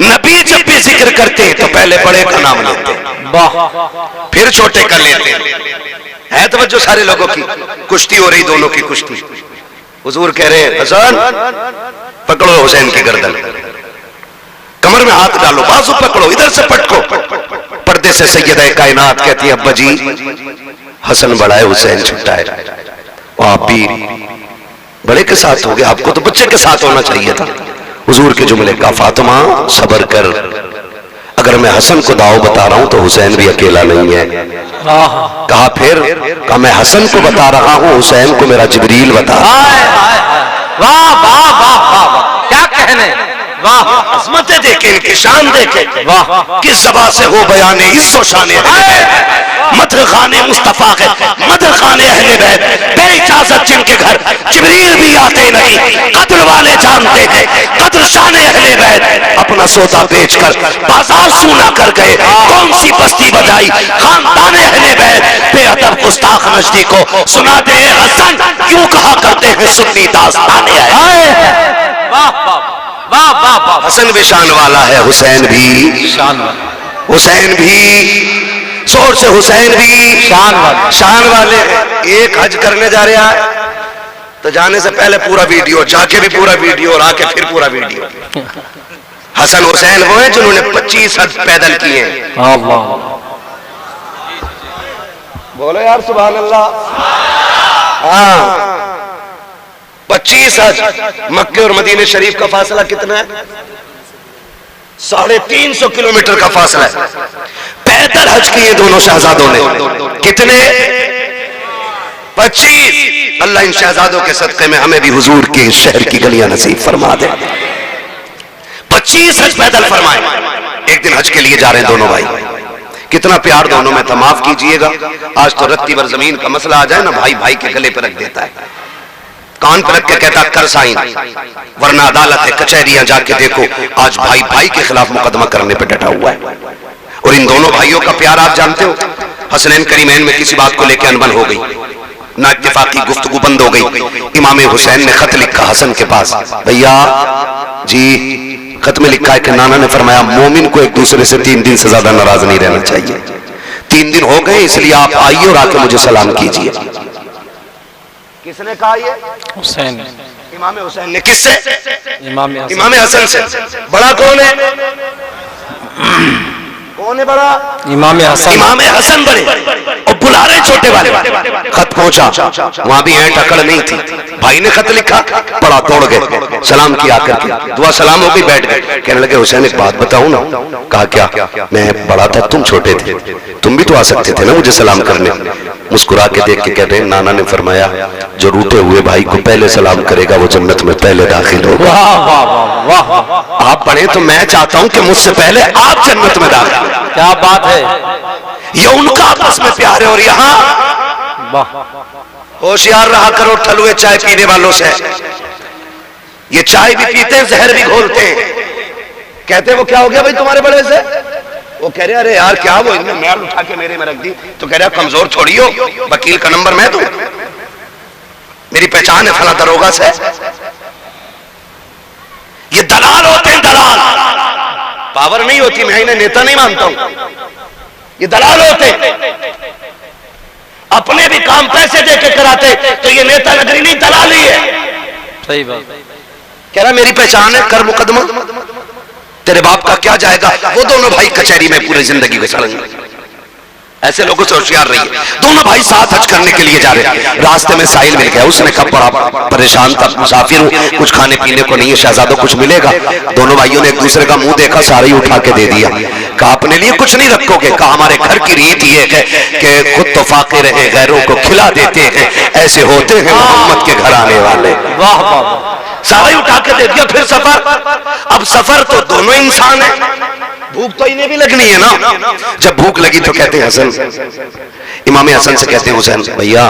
नबी जब भी जिक्र करते हैं तो पहले बड़े का नाम लेते हैं, फिर छोटे का लेते हैं। है तवज्जो सारे लोगों की। कुश्ती हो रही, दोनों की कुश्ती। हुजूर कह रहे हैं हसन पकड़ो हुसैन की गर्दन, कमर में हाथ डालो, बाजू पकड़ो, इधर से पटको। पर्दे से सैयदा कायनात कहती है अब्बा जी हसन बड़ा है, हुसैन छोटा है। आप भी बड़े के साथ हो गए, आपको तो बच्चे के साथ होना चाहिए था। हुजूर के जुमले का फातिमा सब्र कर, अगर मैं हसन को दाव बता रहा हूं तो हुसैन भी अकेला नहीं है। कहा फिर, कहा मैं हसन को बता रहा हूं, हुसैन को मेरा जिब्रील बता रहा है। वाह वाह वाह वाह, क्या कहने, वाह अज़मतें देखें, इनकी शान देखें। वाह किस ज़बान से हो बयाने इज्जो शान मदर खाने मुस्तफा है, मदर खाने अहले बैत, बे इजाजत जिनके घर जिब्रील भी आते नहीं, कद्र वाले जानते हैं कद्र शान अहले बैत। अपना सौदा बेचकर बाजार सूना कर गए, कौन सी बस्ती बजाई खानदान अहले बैत। बेअदब गुस्ताख नजदी को सुनाते हैं हसन, क्यों कहा करते हैं सुन्नी दास्ताने आए। वाह वाह वाह वाह वाह, हसन भी शान वाला है, हुसैन भी शान वाला, हुसैन भी जोर से, हुसैन भी शान वाले। एक हज करने जा रहा है तो जाने से पहले पूरा वीडियो, जाके भी पूरा वीडियो और आके फिर पूरा वीडियो। हसन हुसैन वो हैं जिन्होंने 25 हज पैदल किए। बोलो यार सुभान अल्लाह। हाँ 25 हज। मक्के और मदीने शरीफ का फासला कितना है? 350 किलोमीटर का फासला है। पैदल हज किए दोनों शहजादों ने। कितने? 25। अल्लाह इन शहजादों के सदक़े में हमें भी हुजूर के शहर की गलियां नसीब फरमा दे। 25 हज पैदल फरमाए। एक दिन हज के लिए जा रहे हैं दोनों भाई, कितना प्यार दोनों में था। माफ कीजिएगा, आज तो रत्ती भर जमीन का मसला आ जाए ना, भाई भाई के गले पर रख देता है, कान पर रख के कहता कर साइन, वरना अदालत है, कचहरियां जाके देखो, आज भाई भाई के खिलाफ मुकदमा करने पर डटा हुआ है। और इन दोनों भाइयों का प्यार आप जानते हो। हसनैन करीमैन में किसी बात को लेकर अनबन हो गई, ना इत्तेफाकी गुफ्तगू बंद हो गई। इमाम हुसैन ने खत लिखा हसन के पास, भैया जी खत में लिखा है कि नाना ने फरमाया मोमिन को एक दूसरे से 3 दिन से ज्यादा नाराज नहीं रहना चाहिए। 3 दिन हो गए, इसलिए आप आइए और आके मुझे सलाम कीजिए। किसने कहा ये? हुसैन, इमाम हुसैन ने। किससे? इमाम हसन से। बड़ा कौन है? कौन है बड़ा? इमाम हसन। इमाम हसन बड़े और बुला रहे छोटे वाले। खत पहुंचा, वहां भी ऐंठ अकड़ नहीं थी। भाई ने खत लिखा, पढ़ा, तोड़ गए, सलाम किया करके, दुआ सलाम हो गई, बैठ गए। कहने लगे हुसैन एक बात बताऊं ना? कहा क्या? मैं बड़ा था, तुम छोटे थे, तुम भी तो आ सकते थे ना मुझे सलाम करने। मुस्कुरा के देख के कह रहे, नाना ने फरमाया जो रूठे हुए भाई को पहले सलाम करेगा वो जन्नत में पहले दाखिल होगा। आप पढ़े तो मैं चाहता हूं कि मुझसे पहले आप जन्नत में दाखिल। क्या बात है, ये उनका आपस में प्यार है। और यहाँ होशियार रहा करो ठलुए चाय पीने वालों से। ये चाय भी पीते हैं, जहर भी घोलते हैं। कहते वो क्या हो गया भाई तुम्हारे बड़े से? वो कह रहे अरे यार क्या वो इन्हें मैल उठा के मेरे में रख दी। तो कह रहा कमजोर थोड़ी हो, वकील का नंबर मैं दूं, मेरी पहचान है फला दरोगा से। ये दलाल होते हैं, दलाल। पावर नहीं होती, मैं इन्हें नेता नहीं मानता हूं, ये दलाल होते। अपने भी काम पैसे दे के कराते तो ये नेता नगरी नहीं, दलाली है। सही बात। कह रहा मेरी पहचान है, कर मुकदमा, तेरे बाप का क्या जाएगा। वो दोनों भाई कचहरी में पूरी जिंदगी गुजारेंगे। ऐसे लोगों से होशियार रहिए। दोनों भाई साथ हज करने के लिए जा रहे हैं। रास्ते में साहिल मिल गया, उसने कहा बड़ा परेशान था, मुसाफिर हूं, कुछ खाने पीने को नहीं है, शहजादों कुछ मिलेगा? दोनों भाइयों ने एक दूसरे का मुंह देखा, सारे ही उठा के दे दिया। कहा अपने लिए कुछ नहीं रखोगे? कहा हमारे घर की रीत ये है कि खुद तो फाके रहे, गैरों को खिला देते हैं, ऐसे होते हैं मोहम्मद के घर आने वाले। वाह वाह, सारे उठा के दे दिया। फिर सफर, अब सफर तो दोनों इंसान है, भूख तो इन्हें भी लगनी है ना। जब भूख लगी तो कहते हैं हसन, इमाम हसन से कहते हैं हुसैन भैया,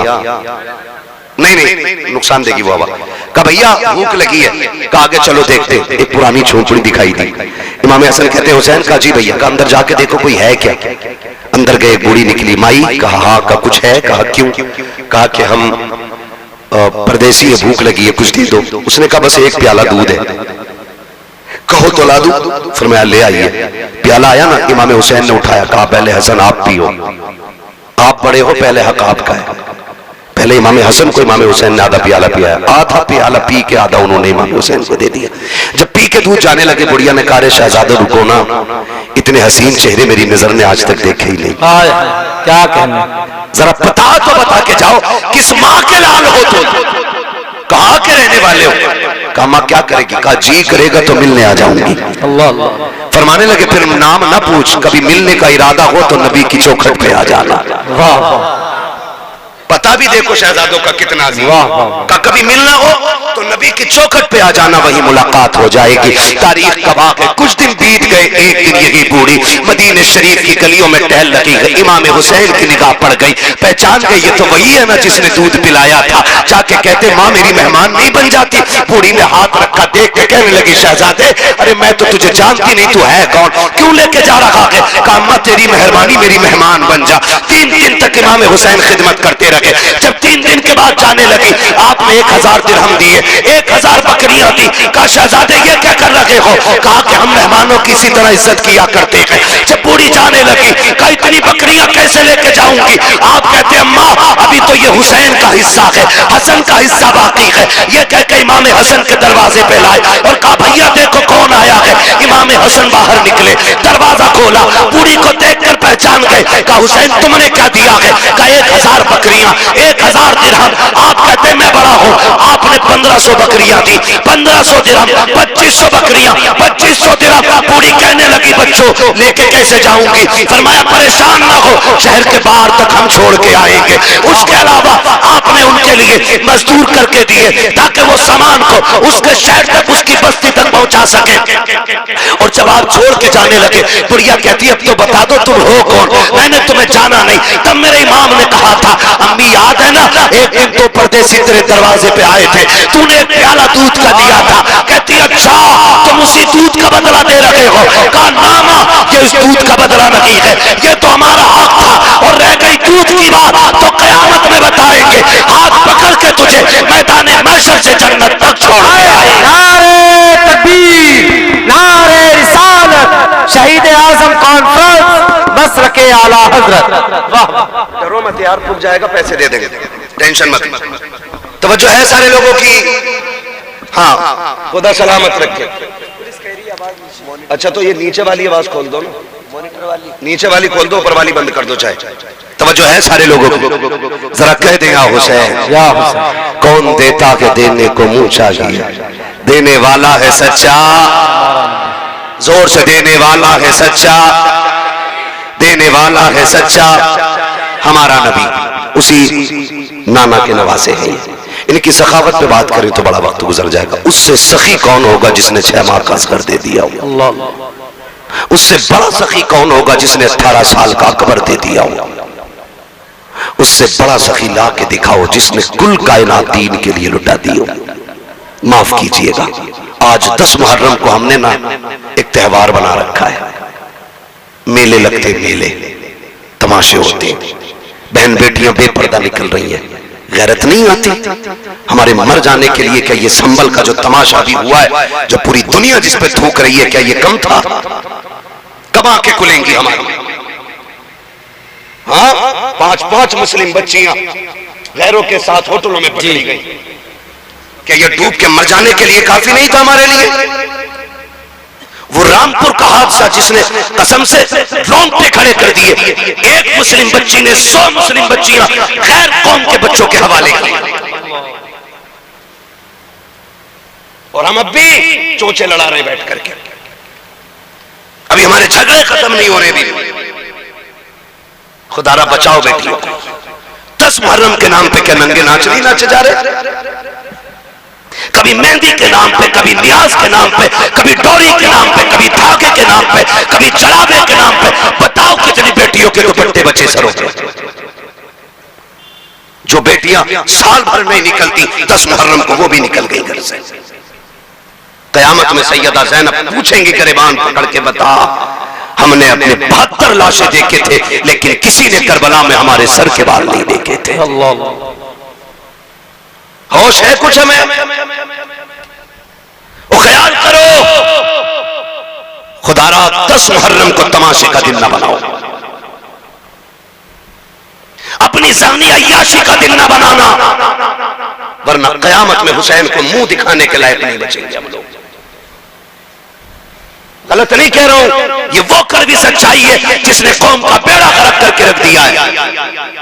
नहीं नुकसान देगी वो आवाज। कहा भैया भूख लगी है। कहा आगे चलो देखते। एक पुरानी झोपड़ी दिखाई दी। इमाम हसन कहते हैं हुसैन का जी भैया, का अंदर जाके देखो कोई है क्या। अंदर गए, बूढ़ी निकली। माई? कहा हाँ। का कुछ है? कहा क्यों? कहा कि हम परदेसी है, भूख लगी है, कुछ दे दो। उसने कहा बस एक प्याला दूध है। कहो तो ला दूं? फरमाया ले आइए। प्याला आया ना, इमाम हुसैन ने उठाया, कहा पहले हसन आप पियो, आप बड़े हो, पहले हक आपका है। पहले इमाम हसन को इमाम हुसैन ने आधा प्याला पिया, आधा प्याला पी के आधा उन्होंने इमाम हुसैन को दे दिया। जब पी के दूध जाने लगे, बुढ़िया ने कहा रे शहजादे रुको ना, इतने हसीन चेहरे मेरी नजर ने आज तक देखे ही नहीं। क्या कहना, जरा बता तो बता के जाओ, किस माँ के लाल हो तुम, कहाँ के रहने वाले हो? कहा माँ क्या करेगी? कहा जी करेगा तो मिलने आ जाऊंगी। अल्लाह। फरमाने लगे फिर नाम ना पूछ, कभी मिलने का इरादा हो तो नबी की चौखट पे आ जाना। वाह, पता भी देखो शहजादों का कितना अजीम। का कभी मिलना हो तो नबी की चौखट पे आ जाना, वही मुलाकात हो जाएगी। तारीख गवाह है, कुछ दिन बीत गए, एक दिन यही बूढ़ी मदीने शरीफ की गलियों में टहल लगी, इमाम हुसैन की निगाह पड़ गई, पहचान गई ये तो वही है ना जिसने दूध पिलाया था। जाके कहते माँ मेरी मेहमान नहीं बन जाती? बूढ़ी ने हाथ रखा, देख के कहने लगी शहजादे अरे मैं तो तुझे जानती नहीं, तू है कौन, क्यों लेके जा रहा है? कहा अम्मा तेरी मेहरबानी, मेरी मेहमान बन जा। 3 दिन तक इमाम हुसैन खिदमत करते रहे। जब 3 दिन के बाद जाने लगी, आपने 1000 दिरहम दिए, 1000 बकरियां दी। कहा शहजादे ये क्या कर रहे हो? कहा कि हम मेहमानों की इसी तरह इज्जत किया करते हैं। जब बूढ़ी जाने लगी, कहा इतनी बकरियां कैसे लेके जाऊंगी? आप कहते अम्मा अभी तो ये हुसैन का हिस्सा है, हसन का हिस्सा बाकी है। ये कह के इमाम हसन के दरवाजे पे लाए और कहा भैया देखो कौन आया है। इमाम हसन बाहर निकले, दरवाजा खोला, बूढ़ी को देखकर पहचान गए। कहा हुसैन तुमने क्या दिया है? कहा 1000 बकरियां, 1000 दिरहम। आप कहते मैं बड़ा हूं, आपने 1500 बकरियां दी, 1500 दिरहम, 2500 बकरियां, 2500 दिरहम। बूढ़ी कहने लगी बच्चों लेके कैसे जाऊंगी? फरमाया परेशान ना हो, शहर के बाहर तक हम छोड़ के आएंगे। उसके अलावा आपने उनके लिए मजदूर करके दिए ताकि वो सामान को उसके शहर तक, उसकी बस्ती तक पहुंचा सके। और जब आप छोड़ के जाने लगे, बुढ़िया कहती अब तो बता दो तुम हो कौन? मैंने तुम्हें जाना नहीं। तब मेरे इमाम ने कहा था अम्मी याद है ना, एक दिन तो परदेसी तेरे दरवाजे पे आए थे, तूने एक प्याला दूध का दिया था। कहती अच्छा तुम उसी दूध का बदला दे रहे हो? कहा ना मां ये उस दूध का बदला नहीं है, ये तो हमारा हक था। और रह गई दूध की बात तो कयामत में बताएंगे, हाथ पकड़ के तुझे मैदान महशर से जन्नत तक छोड़ आए। नारे तकबीर, नारे रिसालत, शहीद आजम कॉन्फ्रेंस, नस्र के आला हजरत। वाह, डरो मत यार, रुक जाएगा, पैसे दे देंगे, टेंशन मत। तवज्जो है सारे लोगों की? हाँ खुदा सलामत रखे। अच्छा तो ये नीचे वाली आवाज खोल दो ना, मॉनिटर वाली नीचे वाली खोल दो, ऊपर वाली बंद कर दो चाहे। तवज्जो है सारे लोगों की? जरा कह दे या हुसैन, कौन देता है देने को मुंह चाहिए, देने वाला है सच्चा, जोर से देने वाला है सच्चा, देने वाला है सच्चा। हमारा नबी उसी नाना के नवासे हैं। इनकी सखावत पे बात करें तो बड़ा वक्त गुजर जाएगा। उससे सखी कौन होगा जिसने 6 माह का असगर दे दिया हो? उससे बड़ा सखी कौन होगा जिसने 18 साल का अकबर दे दिया हो? उससे बड़ा सखी ला के दिखाओ जिसने कुल कायनात दीन के लिए लुटा दी हो। माफ कीजिएगा, आज 10 मुहर्रम को हमने ना एक त्योहार बना रखा है, मेले लगते, मेले तमाशे होते, बहन बेटियां बेपर्दा निकल रही हैं। गैरत नहीं आती हमारे मर जाने के लिए? क्या ये संभल का जो तमाशा भी हुआ है, जो पूरी दुनिया जिस पे थूक रही है, क्या ये कम था? कब आंखें खुलेंगी हमारी? हाँ 5-5 मुस्लिम बच्चियां गैरों के साथ होटलों में पकड़ी गई। क्या ये डूब के मर जाने के लिए काफी नहीं था हमारे लिए? वो रामपुर का हादसा जिसने कसम से रोंगटे खड़े कर दिए, एक मुस्लिम बच्ची ने 100 मुस्लिम बच्चियां गैर कौम के बच्चों के हवाले की, और हम अब भी चोंचे लड़ा रहे बैठ करके। अभी हमारे झगड़े खत्म नहीं हो रहे भी। खुदारा बचाओ बेटियों को। 10 मुहर्रम के नाम पे क्या नंगे नाच नहीं नाचे जा रहे? कभी मेहंदी के नाम पे, कभी न्याज के नाम पे, कभी डोरी के नाम पे, कभी धागे के नाम पे, कभी जलावे के नाम पे। बताओ कितनी बेटियों के दुपट्टे बचे सरों पे? जो बेटियां साल भर नहीं निकलती, 10 मुहर्रम को वो भी निकल गई घर से। कयामत में सैयदा ज़ैनब पूछेंगी गिरबान पकड़ के, बता हमने अपने 72 लाशें देखे थे लेकिन किसी ने करबला में हमारे सर के बाल नहीं देखे थे। होश है कुछ हमें? वो ख्याल करो खुदारा 10 मुहर्रम को तमाशे का दिन ना बनाओ, अपनी ज़ानी अय्याशी का दिन ना बनाना, वरना कयामत में हुसैन को मुंह दिखाने के लायक नहीं बचेंगे हम लोग। गलत नहीं कह रहा हूं, ये वो कड़वी सच्चाई है जिसने कौम का बेड़ा गर्क करके रख दिया है।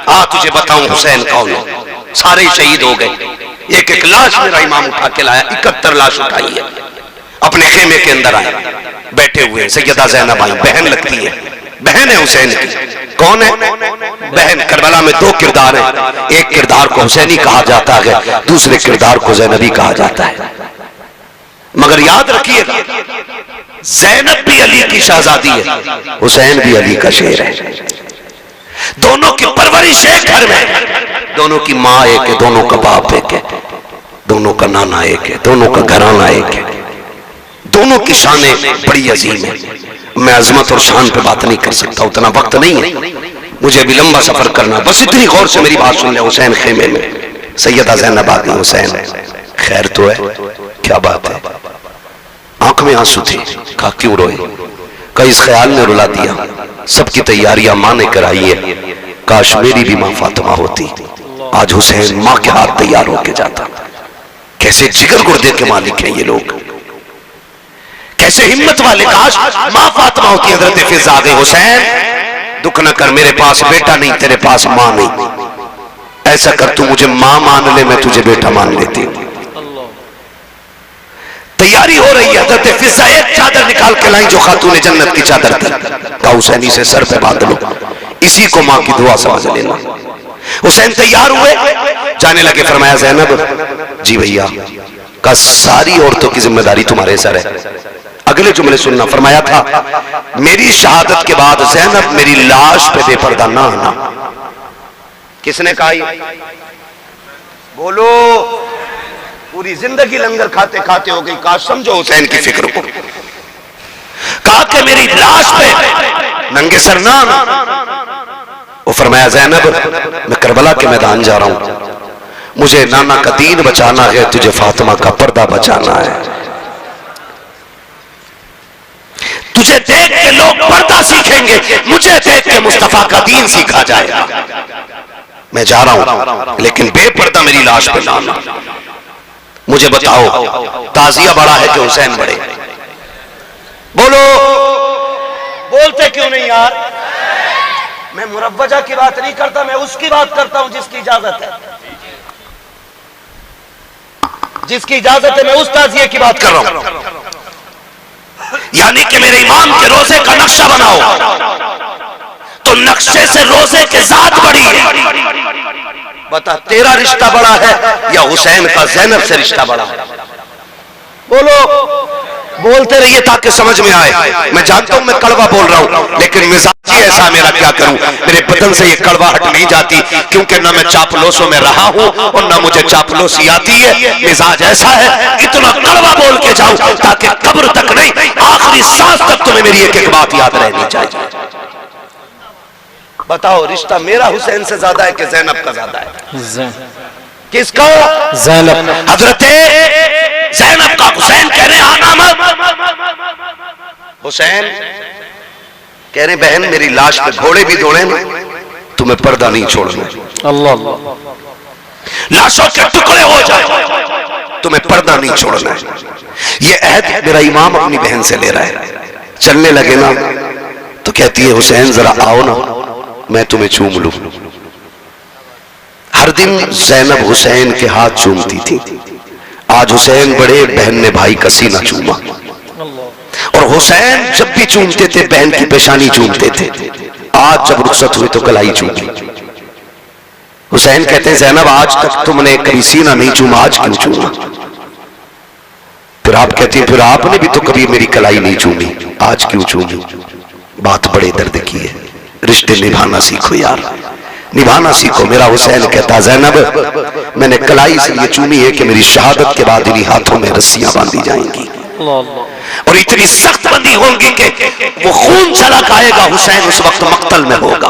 आ तुझे बताऊं हुसैन कौन है? सारे शहीद हो गए, एक एक लाश मेरा इमाम उठा के लाया, 71 लाश उठाई है, अपने खेमे के अंदर आए, बैठे हुए सैयदा ज़ैनब आई, बहन लगती है, बहन है हुसैन की। कौन है बहन? करबला में 2 किरदार हैं, एक किरदार को हुसैनी कहा जाता है, दूसरे किरदार को ज़ैनबी कहा जाता है। मगर याद रखिएगा, ज़ैनब भी अली की शहजादी है, हुसैन भी अली का शेर है। दोनों की परवरिश एक घर में, दोनों की माँ एक है, दोनों का बाप एक है, दोनों का नाना एक है, दोनों का घराना एक है, दोनों की शानें बड़ी अजीम है। मैं अजमत और शान पे बात नहीं कर सकता, उतना वक्त नहीं है, मुझे भी लंबा सफर करना। बस इतनी गौर से मेरी बात सुन ले। हुसैन खेमे में, सैयदा ज़ैनब आ गई, हुसैन खैर तो है? क्या बात है? आंख में आंसू थे। कहा क्यों रोए? कहा इस ख्याल ने रुला दिया, सबकी तैयारियां मां ने कराई है, काश मेरी भी मां फातिमा होती, आज हुसैन मां के हाथ तैयार होके जाता। कैसे जिगर गुर्दे के मालिक हैं ये लोग, कैसे हिम्मत वाले, काश मां फातिमा होती। हजरत फिजा आ गई, हुसैन दुख न कर, मेरे पास बेटा नहीं, तेरे पास मां नहीं, ऐसा कर तू मुझे मां मान ले, मैं तुझे बेटा मान लेती हूं। तैयारी हो रही है, हजरत फिजा एक चादर निकाल के लाई जो खातून जन्नत की चादर थी, कहा हुसैनी से सर पे बांध लो, इसी को मां की दुआ समझ लेना। हुसैन तैयार हुए, जाने लगे। फरमाया ज़ैनब जी भैया, का सारी औरतों की जिम्मेदारी तुम्हारे सर है। अगले जुमले सुनना, फरमाया था मेरी शहादत के बाद ज़ैनब मेरी लाश पे बेपर्दा ना आना। किसने कहा? बोलो। पूरी जिंदगी लंगर खाते खाते हो गई, काश समझो हुसैन की फिक्र को। कहा कि मेरी लाश पे नंगे सर ना आना। वो फरमाया ज़ैनब मैं करबला के मैदान जा रहा हूं, मुझे नाना का दीन बचाना है, तुझे फातिमा का पर्दा बचाना है। तुझे देख के लोग पर्दा सीखेंगे, मुझे देख के मुस्तफा का दीन सीखा जाएगा। मैं जा रहा हूं, लेकिन बेपर्दा मेरी लाश पे ना आना। मुझे बताओ ताजिया बड़ा है कि हुसैन बड़े? बोलो। बोलते क्यों नहीं यार? मैं मुरव्वजा की बात नहीं करता, मैं उसकी बात करता हूं जिसकी इजाजत है, जिसकी इजाजत है, मैं उस ताजिए की बात कर रहा हूं। यानी कि मेरे इमाम के रोजे का नक्शा बनाओ तो नक्शे से रोजे के जात बड़ी है। बता तेरा रिश्ता बड़ा है या हुसैन का ज़ैनब से रिश्ता बड़ा है? बोलो। बोलते रहिए ताकि समझ में आए। मैं जानता हूं मैं कड़वा बोल रहा हूं, लेकिन मिजाज ही ऐसा मेरा, क्या करूं, मेरे बदन से ये कड़वाहट नहीं जाती, क्योंकि ना मैं चापलोसों में रहा हूं और ना मुझे चापलोसी आती है। मिजाज ऐसा है, इतना कड़वा बोल के जाऊं ताकि कब्र तक नहीं, आखिरी सांस तक तुम्हें मेरी एक एक बात याद रहनी चाहिए। बताओ रिश्ता मेरा हुसैन से ज्यादा है कि ज़ैनब का ज्यादा है? किसका? ज़ैनब। हजरत ज़ैनब का हुसैन कह रहे आना मत। हुसैन कह रहे बहन मेरी लाश पे घोड़े भी दौड़े ना, तुम्हें पर्दा नहीं छोड़ना। अल्लाह। लाशों के टुकड़े हो जाए, तुम्हें पर्दा नहीं छोड़ना है। ये अहद मेरा इमाम अपनी बहन से ले रहा है। चलने लगे ना तो कहती है हुसैन जरा आओ ना, मैं तुम्हें चूम लूं। हर दिन ज़ैनब हुसैन के हाथ चूमती थी, आज हुसैन बड़े, बहन ने भाई का सीना चूमा। और हुसैन जब भी चूमते थे बहन की पेशानी चूमते थे, आज जब रुखसत हुई तो कलाई चूमी। हुसैन कहते हैं ज़ैनब आज तक तुमने कभी सीना नहीं चूमा, आज क्यों चूमा? फिर आप कहती हैं फिर आपने भी तो कभी मेरी कलाई नहीं चूमी, आज क्यों चूमी? बात बड़े दर्द की है। रिश्ते निभाना सीखो यार, निभाना सीखो। मेरा हुसैन कहता ज़ैनब मैंने कलाई इसलिए चूमी है कि मेरी शहादत के बाद इन्हीं हाथों में रस्सियां बांधी जाएंगी और इतनी सख्त बंदी होंगी कि वो खून छलक आएगा। हुसैन उस वक्त मक्तल में होगा,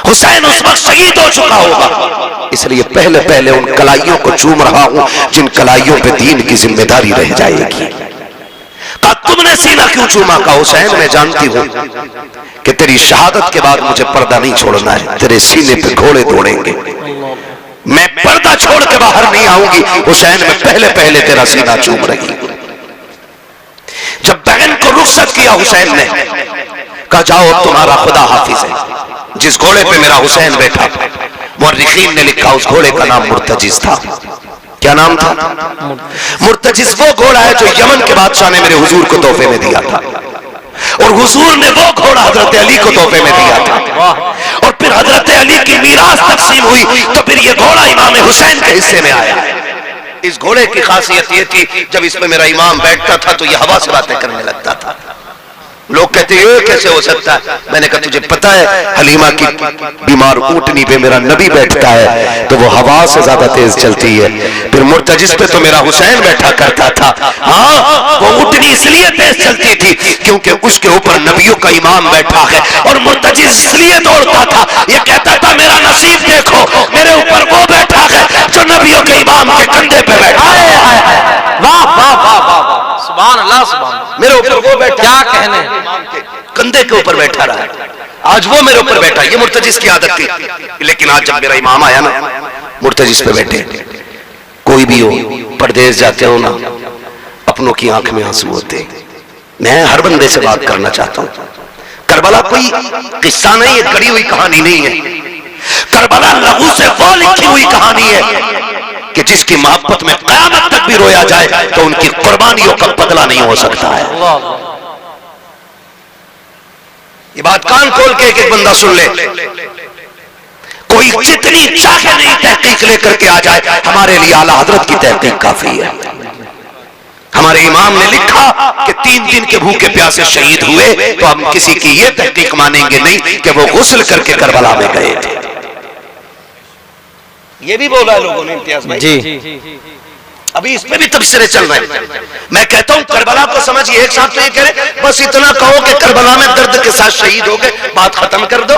हुसैन उस वक्त शहीद हो चुका होगा। इसलिए पहले पहले उन कलाइयों को चूम रहा हूं जिन कलाइयों पे दीन की जिम्मेदारी रह जाएगी। कहा तुमने सीना क्यों चूमा? कहा हुसैन मैं जानती हूं कि तेरी शहादत के बाद मुझे पर्दा नहीं छोड़ना है, तेरे सीने पे घोड़े दौड़ेंगे, मैं पर्दा छोड़ के बाहर नहीं आऊंगी। हुसैन मैं पहले पहले तेरा सीना चूम रही हूं। जब बहन को रुखसत किया हुसैन ने, कहा जाओ तुम्हारा खुदा हाफिज है। जिस घोड़े पे मेरा हुसैन बैठा, मुर्रिखीन ने लिखा उस घोड़े का नाम मुर्तजिज था। क्या नाम था? मुर्तजिज वो घोड़ा है जो यमन के बादशाह ने मेरे हुजूर को तोहफे में दिया था, और हुजूर ने वो घोड़ा हजरत अली को तोहफे में दिया था, और फिर हजरत अली की मीरास तकसीम हुई तो फिर ये घोड़ा इमाम हुसैन के हिस्से में आया। इस घोड़े की खासियत ये थी, जब इसमें मेरा इमाम बैठता था तो ये हवा से बातें करने लगता था। लोग कहते ये कैसे हो सकता है? मैंने कहा तुझे पता है हलीमा की बीमार ऊंटनी पे मेरा नबी बैठता है तो वो हवा से ज्यादा तेज चलती है। फिर मुर्तजिज पे तो मेरा हुसैन बैठा करता था। हाँ, वो ऊंटनी इसलिए तेज चलती थी क्योंकि उसके ऊपर नबियों का इमाम बैठा है, और मुर्तजिज इसलिए दौड़ता था, ये कहता था मेरा नसीब देखो, मेरे ऊपर वो बैठा है जो नबियों के इमाम के कंधे पे बैठा है। वाह वाह वाह वाह, सुभान अल्लाह, सुभान। मेरे ऊपर वो बैठा, क्या कहने, कंधे के ऊपर बैठा रहा, आज वो मेरे ऊपर बैठा। ये मुर्तजिज की आदत थी, लेकिन आज जब मेरा इमाम आया ना, मुर्तजिज पे बैठे। कोई भी हो, परदेश जाते हो ना, अपनों की आंख में आंसू होते। मैं हर बंदे से बात करना चाहता हूं। करबला कोई किस्सा नहीं है, गढ़ी हुई कहानी नहीं है। करबला लहू से वो लिखी हुई कहानी है कि जिसकी मोहब्बत में क़यामत तक भी रोया जाए तो उनकी कुर्बानियों का बदला नहीं हो सकता है। ये बात कान खोल के एक बंदा सुन ले। कोई जितनी चाहे नहीं तहकीक लेकर के आ जाए, हमारे लिए आला हजरत की तहकीक काफी है। हमारे इमाम ने लिखा कि 3 दिन के भूखे प्यासे शहीद हुए, तो हम किसी की ये तहकीक मानेंगे नहीं कि वो गुस्ल करके करबला में गए थे। ये भी बोला है लोगों ने, इम्तियाज भाई जी। अभी इस पे भी तबसरे चल रहे हैं। मैं कहता हूं करबला को समझिए। एक साथ तो ये कह रहे बस इतना कहो कि करबला में दर्द के साथ शहीद हो गए, बात खत्म कर दो।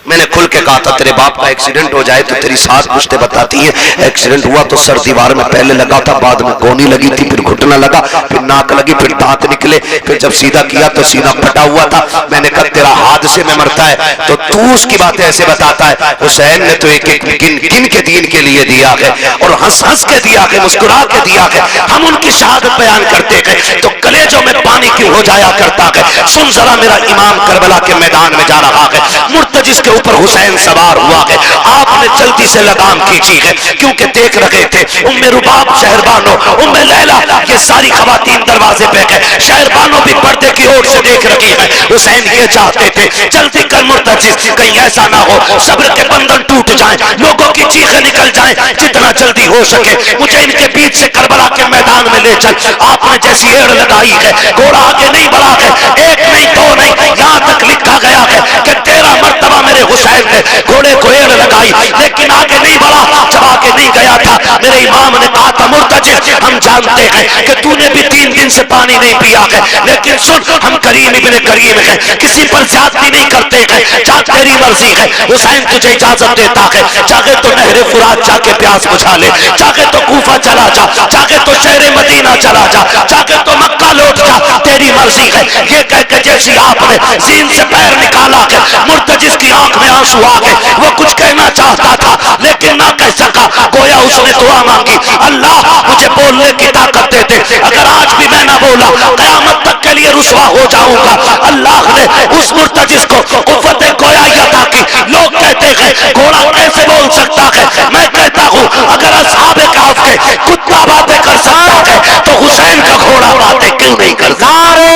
मैंने खुल के कहा था तेरे बाप का एक्सीडेंट हो जाए तो तेरी सास पुश्ते बताती है एक्सीडेंट हुआ तो सर दीवार में पहले लगा था, बाद में कोनी लगी थी, फिर घुटना लगा, फिर नाक लगी, फिर दांत निकले, फिर जब सीधा किया तो सीना फटा हुआ था। मैंने कहा तेरा हादसे में मरता है तो तू उसकी बातें ऐसे बताता है। हुसैन ने तो एक एक गिन के दीन के लिए दिया है, और हंस हंस के दिया है, मुस्कुरा के दिया है। हम उनकी शहादत बयान करते हैं तो कलेजों में पानी क्यों हो जाया करता है। सुन जरा, मेरा इमाम करबला के मैदान में जा रहा है, मुर्तजिज के ऊपर हुसैन सवार हुआ है। आपने जल्दी से लगाम खींची है क्योंकि देख रहे थे उम्मे रुबाब शहरबानो, उम्मे लैला, ये सारी खवातीन दरवाजे पे है। शहरबानो भी पर्दे की ओर से देख रही है। हुसैन ये चाहते थे जल्दी कर मुर्तजिज, कहीं ऐसा ना हो सब्र के बंधन टूट जाएं, लोगों की चीखें निकल जाएं। जितना जल्दी हो सके मुझे इनके बीच से करबला के मैदान में ले चल। आपने जैसी एड़ लगाई है, घोड़ा आगे नहीं बढ़ा है, एक नहीं दो नहीं, यहां तक लिखा गया है कि 13 मरतबा मेरे हुसैन ने घोड़े को एड़ लगाई, लेकिन आगे नहीं बढ़ा। जब आगे नहीं गया था मेरे इमाम ने कहा था मुर्तजिज, हम जानते हैं कि तूने भी 3 दिन से पानी नहीं पिया है, लेकिन सुन हम करीम इब्ने करीम हैं, किसी पर ज्यादती नहीं करते हैं, जा तेरी मर्जी है। हुसैन तुझे इजाजत देता है, चाहे तो नहरे फुरात जाके प्यास बुझा ले, चाहे तो कूफा चला जा, चाहे तो शहर मदीना चला जा, चाहे तो मक्का लौट जा, तेरी मर्जी है। ये कह के जैसी आपने जीन से पैर निकाला है, मुर्तजिज की आंख में आंसू आ गए। वो कुछ कहना चाहता था लेकिन ना कह सका। गोया उसने दुआ मांगी, अल्लाह मुझे बोलने की ताकत दे दे, अगर आज भी मैं ना बोला कयामत तक के लिए रुसवा हो जाऊंगा। अल्लाह ने उस मुर्तजिज को कुव्वत गोयाई अता की। लोग कहते हैं घोड़ा कैसे बोल सकता है, मैं कहता हूं अगर असहाबे कहफ के कुत्ता बातें कर सकता है तो हुसैन का घोड़ा बातें क्यों नहीं कर सकता। नारे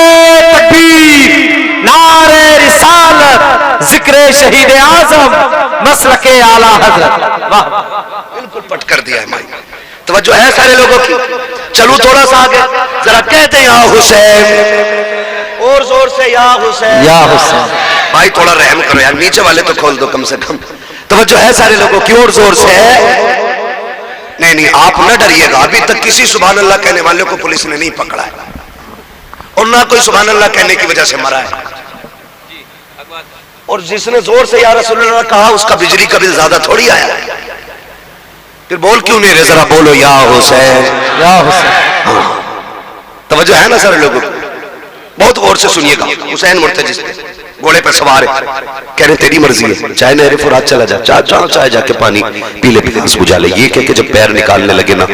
तकबीर, नारे रिसालत, जिक्र शहीद आजम, मसलके आला हजरत। वाह, बिल्कुल पट कर दिया है भाई। तवज्जो है सारे लोगों की। चलू थोड़ा सा आगे, जरा कहते हैं या हुसैन, और जोर से या हुसैन, या हुसैन। भाई थोड़ा रहम करो यार, नीचे वाले तो खोल दो कम से कम। तवज्जो है सारे लोगों की, और जोर से है। नहीं नहीं आप न डरिएगा, अभी तक किसी सुभान अल्लाह कहने वाले को पुलिस ने नहीं पकड़ा है, और ना कोई सुभान अल्लाह कहने की वजह से मरा है। और जिसने जोर से या रसूलुल्लाह कहा उसका बिजली का बिल ज्यादा थोड़ी आया। फिर बोल क्यों नहीं रहे, जरा बोलो या हुसैन, या हुसैन। हाँ तवज्जो है ना सारे लोगों, बहुत गौर से सुनिएगा। हुसैन मुर्तजिज घोड़े पर सवार है, कह रहे तेरी मर्जी है, चाहे नहरे फुरात चला जा, चाहे जाके पानी पीले पीले बस बुझा ले। ये कह के जब पैर निकालने लगे ना,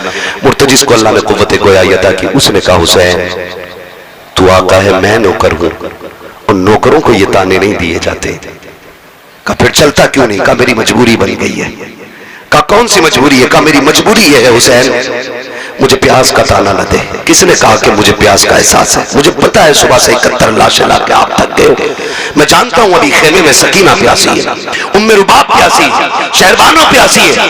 मुर्तजिज को अल्लाह ने कुव्वत गोयाई अता की। उसने कहा हुसैन तू आका है, मैं नौकर हूं, उन नौकरों को ये ताने नहीं दिए जाते। कहा फिर चलता क्यों नहीं? कहा मेरी मजबूरी बन गई है। कहा कौन सी मजबूरी है? कहा मेरी मजबूरी ये है हुसैन, मुझे प्यास का ताना न दे। किसने कहा कि मुझे प्यास का एहसास है? मुझे पता है सुबह से 71 लाशें लाके आप थक गए हो। मैं जानता हूं अभी खेमे में सकीना प्यासी है, उम्मे रुबाब प्यासी है, शहरबानो प्यासी है,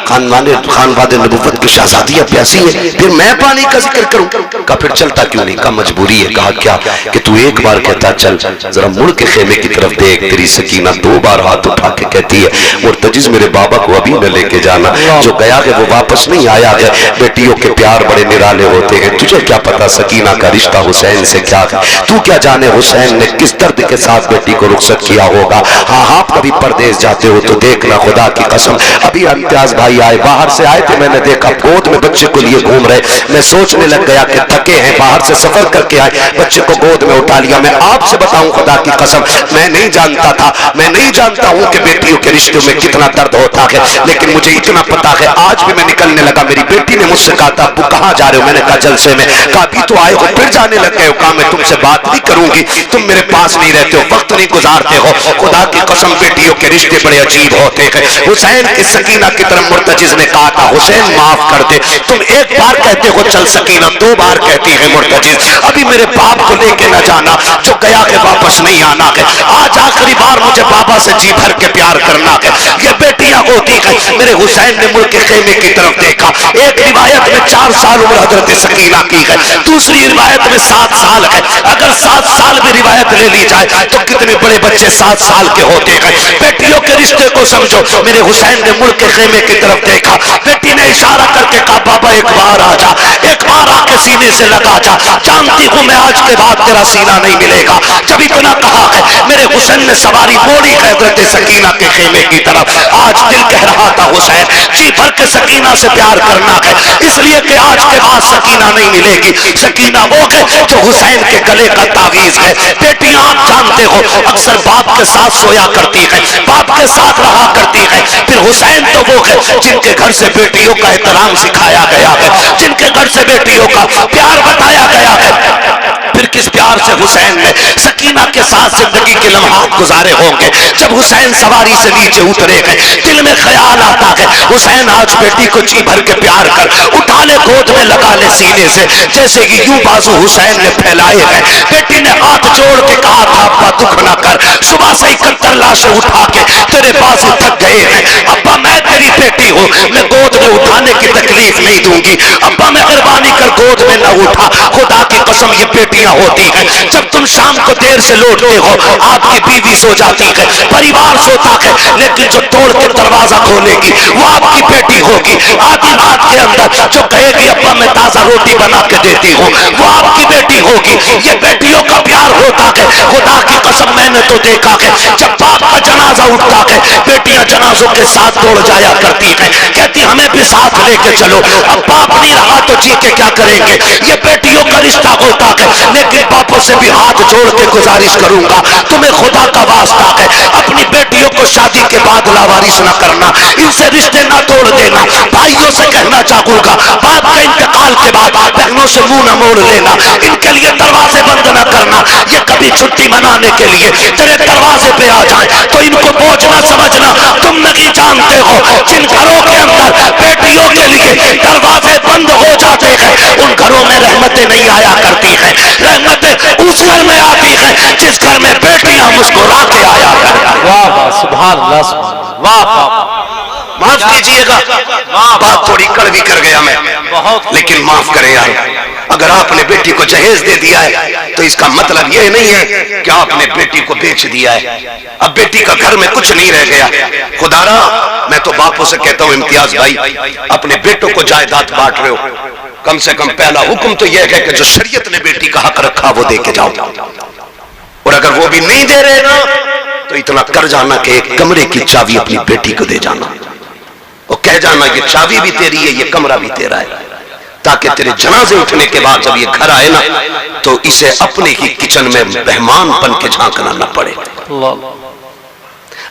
खानवादे नबुव्वत की शहजादियां प्यासी है, फिर मैं पानी का जिक्र करूं? कहा फिर चलता क्यों नहीं? कहा मजबूरी है। कहा क्या? कि तू एक बार कहता चल, जरा मुड़ के खेमे की तरफ देख, तेरी सकीना 2 बार हाथ उठा के कहती है मुर्तजिज मेरे बाबा को अभी न लेके जाना, जो गया है वो वापस नहीं आया है। बेटियों के प्यार बड़े निराले होते हैं, तुझे क्या पता सकीना का रिश्ता हुसैन से क्या था? तू क्या जाने हुसैन ने किस दर्द के साथ बेटी को रुखसत किया होगा। हाँ हाँ, कभी परदेश जाते हो तो देखना, खुदा की कसम अभी इम्तियाज भाई आए, बाहर से आए थे, मैंने देखा गोद में बच्चे को लिए घूम रहे। मैं सोचने लग गया कि थके हैं, बाहर से सफर करके आए, बच्चे को गोद में उठा लिया। मैं आपसे बताऊं खुदा की कसम, मैं नहीं जानता था, मैं नहीं जानता हूं कि बेटियों के रिश्ते में कितना दर्द होता है, लेकिन मुझे इतना पता है आज भी मैं निकलने लगा, मेरी बेटी ने मुझसे कहा था अब्बू कहां जा रहे हो? मैंने कहा जलसे में। कहा अभी तो आए हो फिर जाने लग गए हो? कहा मैं तुमसे बात नहीं करूंगी, तुम मेरे पास नहीं रहते हो, वक्त नहीं गुजारते हो। खुदा की कसम बेटियों के रिश्ते बड़े अजीब होते हैं। हुसैन की सकीना की तरफ मुर्तजिज ने कहा था हुसैन माफ कर दे, तुम एक बार कहते हो चल सकीना, 2 बार कहती है मुर्तजिज, अभी मेरे बाप को लेके न जाना, जो गया के वापस नहीं आना है। आज आखिरी बार मुझे बाबा से जी भर के प्यार करना है। ये बेटियां होती है। मेरे हुसैन ने मुड़ के खेमे की तरफ देखा, एक रिवायत में 4 साल उम्र हजरत सकीना की है, दूसरी रिवायत में 7 साल है। अगर 7 साल भी रिवायत ले ली जाए तो कितने बड़े बच्चे 7 साल के होते हैं। बेटियों के रिश्ते को समझो। मेरे हुसैन ने मुड़ के खेमे की तरफ देखा, बेटी ने इशारा करके कहा बाबा एक बार आ जा, एक बार आके सीने से लगा जा, जानती हूं मैं आज के बाद तेरा सीना नहीं मिलेगा। जब इतना कहा है मेरे हुसैन ने सवारी मोड़ी है हजरत सकीना के खेमे की तरफ। आज दिल कह रहा था हुसैन जी भर के सकीना से प्यार करना है, इसलिए कि आज के बाद सकीना नहीं मिलेगी। सकीना वो है जो हुसैन के गले का तावीज है। बेटियां आप जानते हो अक्सर बाप के साथ सोया करती है, बाप के साथ रहा करती है। फिर हुसैन तो वो है जिनके घर से बेटियों का एहतराम सिखाया गया है, जिनके घर से बेटियों का प्यार बताया गया है। फिर किस प्यार से हुसैन ने सकीना के साथ जिंदगी के लम्हात गुजारे होंगे। जब हुसैन सवारी से नीचे उतरे हैं, दिल में ख्याल आता है हुसैन आज बेटी को जी भर के प्यार कर, उठा ले गोद में लगा ले सीने से, जैसे कि यूं बाजू हुसैन ने फैलाए हैं। बेटी ने हाथ जोड़ के कहा था अब्बा दुख ना कर, सुबह से 71 लाशें उठा के तेरे बाजू थक गए हैं। अब्बा मैं तेरी बेटी हूँ, मैं गोद में उठाने की तकलीफ नहीं दूंगी। अब्बा मेहरबानी कर गोद में न उठा, खुदा की कसम ये बेटियां होती है। जब तुम शाम को देर से लौटते हो, आपकी बीवी सो जाती है, परिवार सोता है, लेकिन जो तोड़ के दरवाजा खोलेगी वो आपकी बेटी होगी। आधी रात के अंदर जो कहेगी अब्बा मैं ताजा रोटी बना के देती हूँ, वो आपकी बेटी होगी। ये बेटियों का प्यार होता है। खुदा की कसम मैंने तो देखा है जब बाप का जनाजा उठता है, बेटियां जनाजों के साथ दौड़ जाया करती है, कहती हमें भी साथ लेके चलो। अब बाप नहीं रहा तो जी के क्या करेंगे? ये बेटियों का रिश्ता होता है। लेकिन बापों से भी हाथ जोड़ के गुजारिश करूंगा, तुम्हें खुदा का वास्ता है अपनी बेटियों को शादी के बाद लावारिस न करना, इनसे रिश्ते न तोड़ देना। भाइयों से कहना चाहूंगा बाप के इंतकाल के बाद बहनों से मुंह न मोड़ लेना, इनके लिए दरवाजे बंद न करना। ये कभी छुट्टी मनाने के लिए तेरे दरवाजे पे आ जाए तो इनको बोझ न समझना। तुम नहीं जानते हो जिन घरों के अंदर बेटियों के लिए दरवाजे बंद हो जाते हैं, उन घरों में रहमतें नहीं आया करती हैं। रहमतें उस घर में आती है जिस घर में बेटियां मुस्कुरा के आया करती। वाह वाह सुभान अल्लाह, वाह वाह। माफ कीजिएगा बात थोड़ी कड़वी कर गया मैं, लेकिन माफ करें यार। अगर आपने बेटी को जहेज दे दिया है तो इसका मतलब यह नहीं है कि आपने बेटी को बेच दिया है। अब बेटी का घर में कुछ नहीं रह गया। खुदारा मैं तो बापों से कहता हूं इम्तियाज भाई अपने बेटों को जायदाद बांट रहे हो, कम से कम पहला हुक्म तो यह है कि जो शरीयत ने बेटी का हक रखा वो दे के जाओ। और अगर वो भी नहीं दे रहे ना तो इतना कर जाना कि एक कमरे की चाबी अपनी बेटी को दे जाना और कह जाना ये चाबी भी तेरी है, ये कमरा भी तेरा है, ताकि तेरे जनाजे उठने के बाद जब ये घर आए ना तो इसे अपने ही किचन में मेहमान बन के झांकना न पड़े,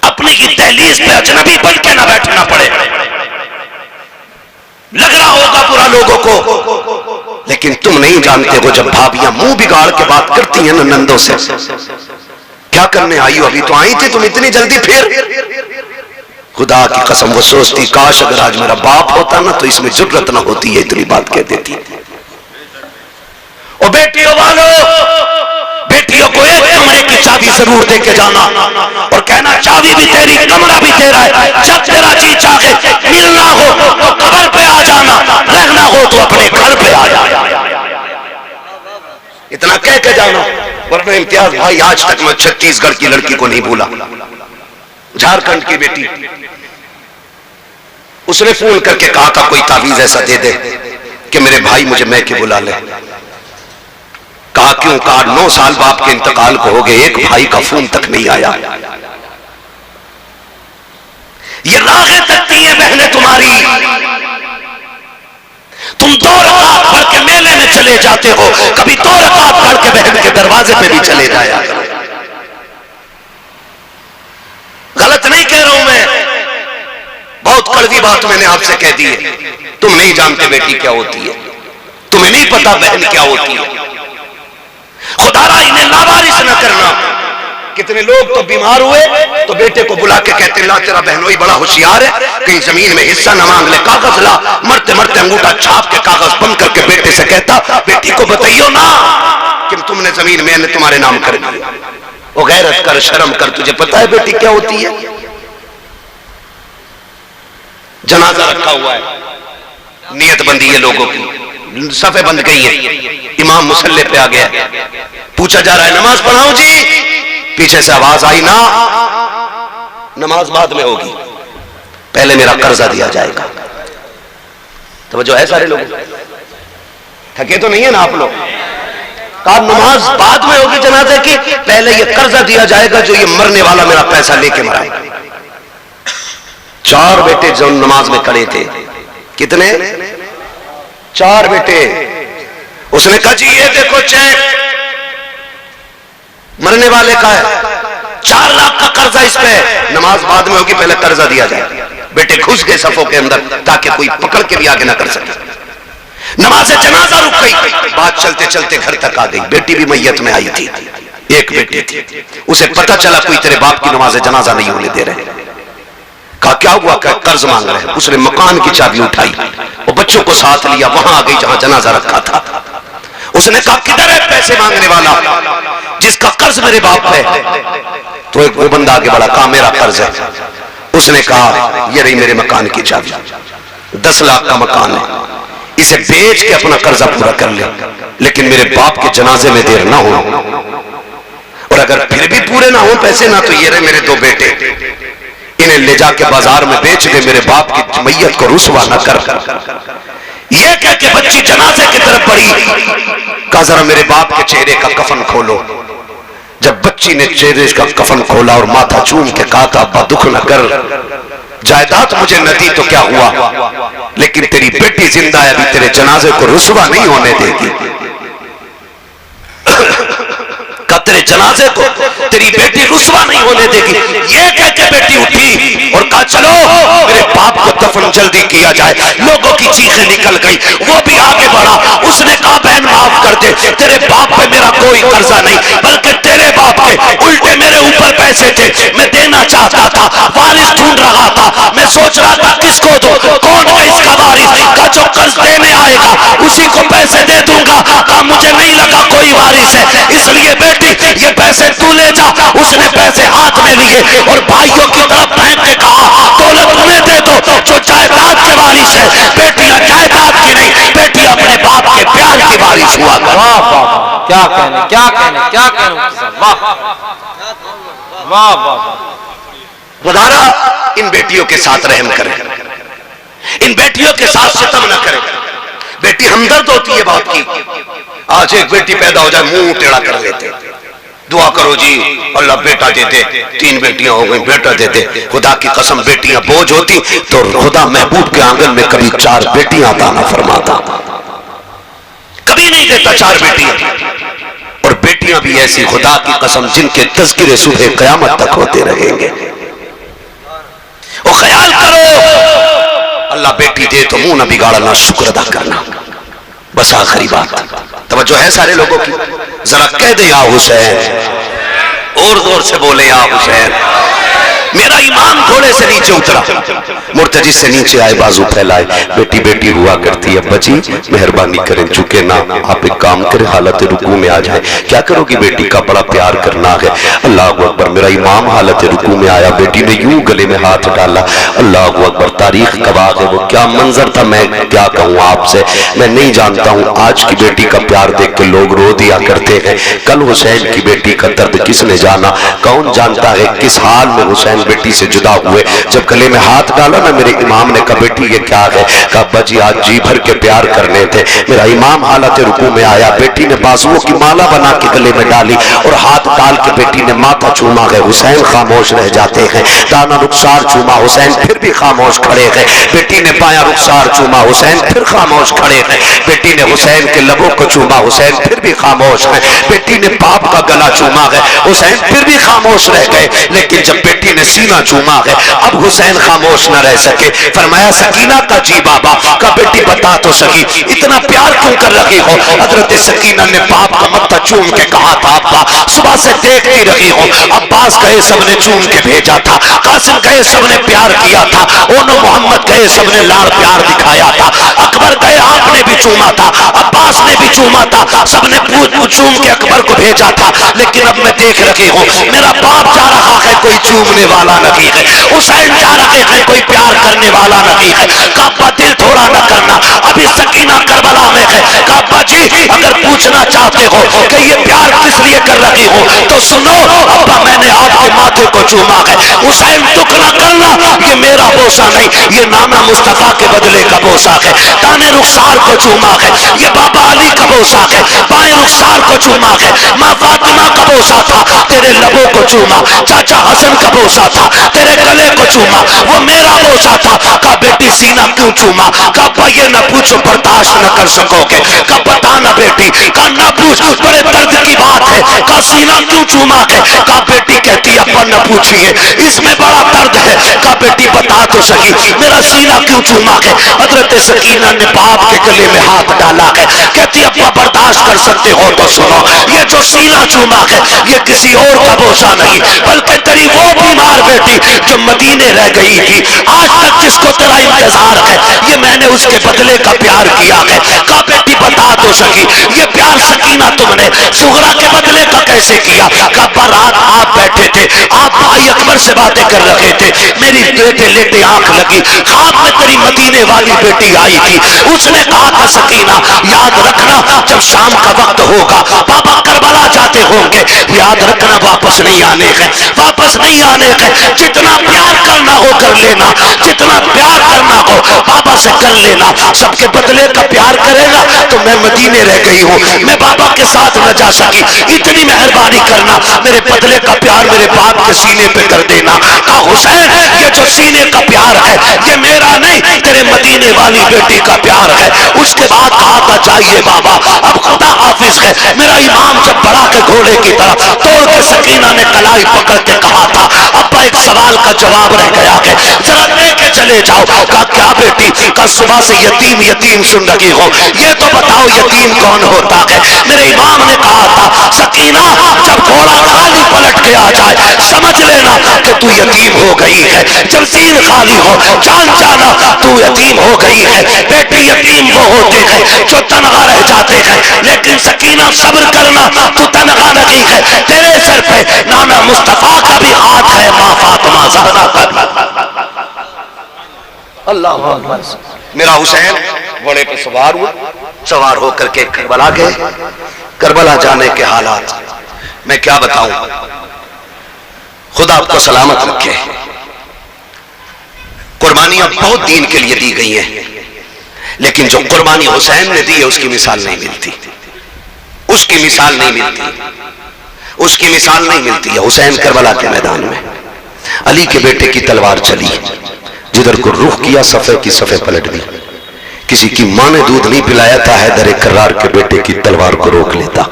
अपनी ही दहलीज पे अजनबी बन के ना बैठना पड़े। लग रहा होगा बुरा लोगों को, लेकिन तुम नहीं जानते हो जब भाभियां मुंह बिगाड़ के बात करती हैं ना नंदों से, क्या करने आई हो, अभी तो आई थी तुम इतनी जल्दी, फिर खुदा की कसम वो सोचती काश अगर आज मेरा बाप होता ना तो इसमें जुर्रत ना होती है इतनी बात कह देती। और बेटियों वालों, बेटियों को एक कमरे की चाबी जरूर दे के जाना और कहना चाबी भी तेरी, कमरा भी तेरा है। जब तेरा जी चाहे मिलना हो तो कब्र पे आ जाना, रहना हो तो अपने घर पे आ जाना। इतना कह के जाना, वरना इम्तियाज भाई आज तक मैं छत्तीसगढ़ की लड़की को नहीं भूला, झारखंड की बेटी, उसने फोन करके कहा था कोई तावीज ऐसा दे दे कि मेरे भाई मुझे मैं के बुला ले। कहा क्यों? कहा 9 साल बाप के इंतकाल को हो गए, एक भाई का फोन तक नहीं आया। ये राहें तकती है बहनें तुम्हारी, तुम 2 रकात पढ़ के मेले में चले जाते हो, कभी 2 रकात पढ़ के बहन के दरवाजे पे भी चले जाया। गलत नहीं कह रहा हूं मैं, बहुत कड़वी बात मैंने आपसे कह दी है। तुम नहीं जानते बेटी क्या होती है, तुम्हें नहीं पता बहन क्या होती है। खुदारा इन्हें लावारिस न करना। कितने लोग तो बीमार हुए तो बेटे को बुला के कहते ला तेरा बहनोई बड़ा होशियार है, कहीं जमीन में हिस्सा न मांग ले, कागज ला। मरते मरते अंगूठा छाप के कागज बंद करके बेटे से कहता बेटी को बताइयो ना कि तुमने जमीन मैंने तुम्हारे नाम कर दी। वो गैरत कर, शर्म कर, तुझे पता है बेटी क्या होती है? जनाजा रखा हुआ है, नियत बंदी है लोगों की, सफे बंद गई है, इमाम मुसल्ले पे आ गया, पूछा जा रहा है नमाज पढ़ाऊं जी? पीछे से आवाज आई ना, नमाज बाद में होगी, पहले मेरा कर्जा दिया जाएगा। तो जो है सारे लोग थके तो नहीं है ना आप लोग? कहा नमाज बाद में होगी जनाजे की, पहले ये कर्जा दिया जाएगा जो ये मरने वाला मेरा पैसा लेके मरा है। 4 बेटे जो नमाज में खड़े थे, कितने? 4 बेटे। उसने कहा जी ये देखो चेक मरने वाले का है, 4 लाख का कर्जा इस पे, नमाज बाद में होगी, पहले कर्जा दिया जाए। बेटे घुस गए सफों के अंदर ताकि कोई पकड़ के भी आगे ना कर सके। नमाज जनाजा रुक गई, बात चलते चलते घर तक आ गई। बेटी भी मैयत में आई थी, एक बेटी थी, उसे पता चला कोई तेरे बाप की नमाज जनाजा नहीं होने दे रहे। कहा क्या हुआ? क्या कर्ज मांग रहे हैं। उसने मकान की चाबी उठाई और बच्चों को साथ लिया, वहां आ गई जहां जनाजा रखा था। उसने कहा किधर है पैसे मांगने वाला जिसका कर्ज मेरे बाप है? तो एक वो बंदा आगे बढ़ा, कहा मेरा कर्ज है। उसने कहा ये रही मेरे मकान की चाबी, 10 लाख का मकान है, इसे बेच के अपना कर्जा पूरा कर ले, लेकिन मेरे बाप के जनाजे में देर ना हो, और अगर फिर भी पूरे ना हो पैसे ना, तो ये रहे मेरे 2 बेटे, इन्हें ले जाके बाजार में बेच दे, मेरे बाप की मैयत को रुसवा न कर। ये कह के बच्ची जनाजे की तरफ बढ़ी, कहा जरा मेरे बाप के चेहरे का कफन खोलो। जब बच्ची ने चेहरे का कफन खोला और माथा चूम के कहा था अब्बा दुख न कर, जायदाद मुझे न दी तो क्या हुआ, लेकिन तेरी बेटी जिंदा है, अभी तेरे जनाजे को रुसवा नहीं होने देगी। तेरे जनाजे को तेरी बेटी रुसवा नहीं होने देगी। ये कह के बेटी उठी और कहा चलो मेरे बाप को दफन जल्दी किया जाए। लोगों की चीखें निकल गई, वो भी आगे बढ़ा। उसने कहा बहन माफ कर दे, तेरे बाप पे मेरा कोई कर्जा नहीं, बल्कि तेरे बाप के उल्टे मेरे ऊपर पैसे थे, मैं देना चाहता था, वारिस ढूंढ रहा था, मैं सोच रहा था किसको दो, कौन है इसका वारिस का जो कर्ज देने आएगा उसी को पैसे दे दूंगा। कहा मुझे नहीं लगा कोई वारिस है, इसलिए बेटी ये पैसे तू ले जा। उसने पैसे हाथ में लिए और भाइयों की तरफ फेंक के कहा दौलत उन्हें दे दो जो जायदाद के वारिस है। बेटियां जायदाद की नहीं, बेटी अपने बाप के प्यार की वारिस हुआ कर। क्या कहने, क्या कहने, क्या कहने, वाह वाह वाह। खुदारा इन बेटियों के साथ रहम करें, इन बेटियों के साथ सितम न करें। बेटी हमदर्द होती है बाप की। आज एक बेटी पैदा हो जाए मुंह टेढ़ा कर लेते, दुआ करो जी अल्लाह बेटा दे दे, 3 बेटियां हो गई बेटा दे दे। खुदा की कसम बेटियां बोझ होती तो खुदा महबूब के आंगन में कभी 4 बेटियां अता न फरमाता। नहीं देता 4 बेटियां, और बेटियां भी ऐसी खुदा की कसम जिनके तज़किरे सुबह क़यामत तक होते रहेंगे। वो ख्याल करो, अल्लाह बेटी दे तो मुंह न बिगाड़ना, शुक्र अदा करना। बस आखिरी बात, तवज्जो है सारे लोगों की, जरा कह दे या हुसैन, और जोर से बोले या हुसैन। मेरा ईमान घोड़े से नीचे उतरा, मुर्तजी से नीचे आए, बाजू फैलाए, बेटी बेटी हुआ करती है, बची मेहरबानी करें, चुके ना, आप एक काम करें, हालत रुकू में आ जाए। क्या करोगी बेटी का, बड़ा प्यार करना है। अल्लाह अकबर, मेरा इमाम हालत रुकू में आया, बेटी ने यूं गले में हाथ डाला, अल्लाह अकबर, तारीख गवाह है वो क्या मंजर था, मैं क्या कहूँ आपसे, मैं नहीं जानता हूँ। आज की बेटी का प्यार देख के लोग रो दिया करते हैं, कल हुसैन की बेटी का दर्द किसने जाना, कौन जानता है किस हाल में हुसैन बेटी से जुदा हुए। जब गले में हाथ डाला ना मेरे इमाम ने कहा बेटी ये क्या है, कहा अब्बा जी आज जी भर के प्यार करने थे। मेरा इमाम हालत रुकू में आया, बेटी ने बाजुओं की माला बना के गले में डाली और हाथ डाल के बेटी ने माथा चूमा है। हुसैन खामोश रह जाते हैं, दाना रुखसार चूमा, हुसैन फिर भी खामोश खड़े हैं। बेटी ने पाया रुखसार चूमा, हुसैन फिर खामोश खड़े हैं। बेटी ने हुसैन के लबों को चूमा, हुसैन फिर भी खामोश है। बेटी ने बाप का गला चूमा है, हुसैन फिर भी खामोश रह गए। लेकिन जब बेटी ने सीना चूमा है, अब हुसैन खामोश न रह सके। फरमाया सकीना का जी बाबा, का बेटी बता तो सकी इतना प्यार क्यों कर रही हो। हजरत सकीना ने बाप का मत्था चूम के कहा था अब्बा सुबह से देखती रही हो, अब्बास गए सबने चूम के भेजा था, कासिम गए सबने प्यार किया था, ओनो मोहम्मद गए सबने लाड़ प्यार दिखाया था, अकबर गए आपने भी चूमा था, अब्बास ने भी चूमा था, सबने पूछ चूम के अकबर को भेजा था। लेकिन अब मैं देख रही हूँ मेरा बाप जा रहा है, कोई चूमने वाला नहीं है, हुसैन जा रहे हैं, कोई प्यार करने वाला नहीं है। काबा दिल थोड़ा न करना, अभी सकीना करबला में है। काबा जी अगर पूछना चाहते हो कि ये प्यार किस लिए कर रही हो तो सुनो, अब्बा मैंने आपके माथे को चूमा है। हुसैन दुख न करना, ये मेरा बोसा नहीं, ये नाना मुस्तफा के बदले का बोसा है। दाने रुखसार को चूमा है, ये बाबा अली का बोसा है। बाएं रुखसार को चूमा है, माँ फातिमा का बोसा था, तेरे लबों को चूमा। चाचा हसन का बोसा था, तेरे गले को चूमा, वो मेरा बोसा था। का बेटी सीना क्यों चूमा, का ये न पूछो बर्दाश्त न कर सकोगे, का बताना बेटी, का न पूछ बड़े दर्द की बात है, का सीना क्यों चूमा है। का बेटी कहती अब्बा न पूछिए इसमें बड़ा दर्द है, का बेटी बता तो सही मेरा सीना क्यों चूमा है। हजरत सकीना ने बाप के गले में हाथ डाला है, कहती अब्बा बर्दाश्त कर सकते हो तो सुनो, ये जो सीना चूमा है ये किसी और का बोसा नहीं, बल्कि तेरी वो बीमार बेटी जो मदीने रह गई थी, आज तक जिसको तेरा इंतजार है, ये मैंने उसके बदले का प्यार किया है। का बेटी बता तो सकी ये प्यार सकीना तुमने सुगरा के बदले का कैसे किया। का रात आप बैठे थे, आप भाई अकबर से बातें कर रहे थे, मेरी लेटे लेटे आंख लगी, ख्वाब में तेरी मदीने वाली बेटी आई थी, उसने कहा था सकीना याद रखना जब शाम का वक्त होगा पापा करबला जाते होंगे, याद रखना वापस नहीं आने हैं, वापस नहीं आने हैं। जितना प्यार करना हो कर लेना, जितना प्यार करना हो बाबा से कर लेना। सबके बदले का प्यार करेगा तो मैं मदीने रह गई हूँ, मैं बाबा के साथ न जा सकी, इतनी मेहरबानी करना, मेरे बदले का प्यार मेरे बाप के सीने पे कर देना। कहा हुसैन ये जो सीने का प्यार है ये मेरा नहीं, तेरे मदीने वाली बेटी का प्यार है। उसके बाद कहा था जाइए बाबा अब खुदा हाफिज है। मेरा इमाम जब बढ़ा के घोड़े की तरफ तोड़ के सकीना ने कलाई पकड़ के कहा था अब्बा एक सवाल का जवाब रह गया है, जरा लेके चले जाओ। कहा क्या बेटी, का सुबह से यतीम यतीम सुन रही हो, ये तो बताओ यतीम कौन होता है। मेरे इमाम ने कहा था सकीना जब घोड़ा खाली पलट के आ जाए समझ लेना कि तू यतीम हो गई है, जब सीन खाली हो जान जाना तू यतीम हो गई है। बेटी यतीम वो होते हैं जो तनहा रह जाते हैं, लेकिन सकीना सब्र करना तू तनहा नहीं है, तेरे सर पे नाना मुस्तफा का भी हाथ है, माँ फातिमा ज़हरा का। अल्लाह मेरा हुसैन घोड़े पे सवार हुआ, सवार होकर के करबला गए। करबला जाने के हालात मैं क्या बताऊं, खुदा आपको सलामत रखे। कुर्बानियां बहुत दीन के लिए दी गई हैं, लेकिन जो कुर्बानी हुसैन ने दी है उसकी मिसाल नहीं मिलती, उसकी मिसाल नहीं मिलती, उसकी मिसाल नहीं मिलती है। हुसैन करबला के मैदान में अली के बेटे की तलवार चली, जिधर को रुख किया सफे की सफे पलट दी, किसी की माँ ने दूध नहीं पिलाया था, हैदर कर्रार के बेटे की तलवार को रोक लेता।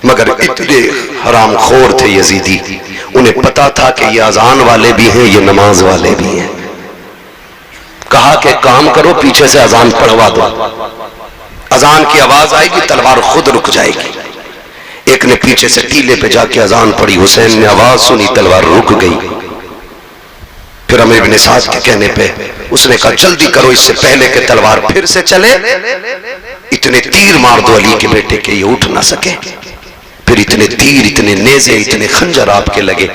मगर इतने हराम खोर थे यजीदी, उन्हें पता था कि ये अजान वाले भी हैं, ये नमाज वाले भी हैं। कहा कि काम करो, पीछे से अजान पढ़वा दो, अजान की आवाज आएगी, तलवार खुद रुक जाएगी। एक ने पीछे से टीले पे जाके अजान पढ़ी, हुसैन ने आवाज सुनी, तलवार रुक गई। फिर अमीर इब्न साद के कहने पे उसने कहा जल्दी करो, इससे पहले कि तलवार फिर से चले, इतने तीर मार दो अली के बेटे के, ये उठ ना सके। फिर इतने तीर, इतने नेज़े, इतने खंजर आपके लगे,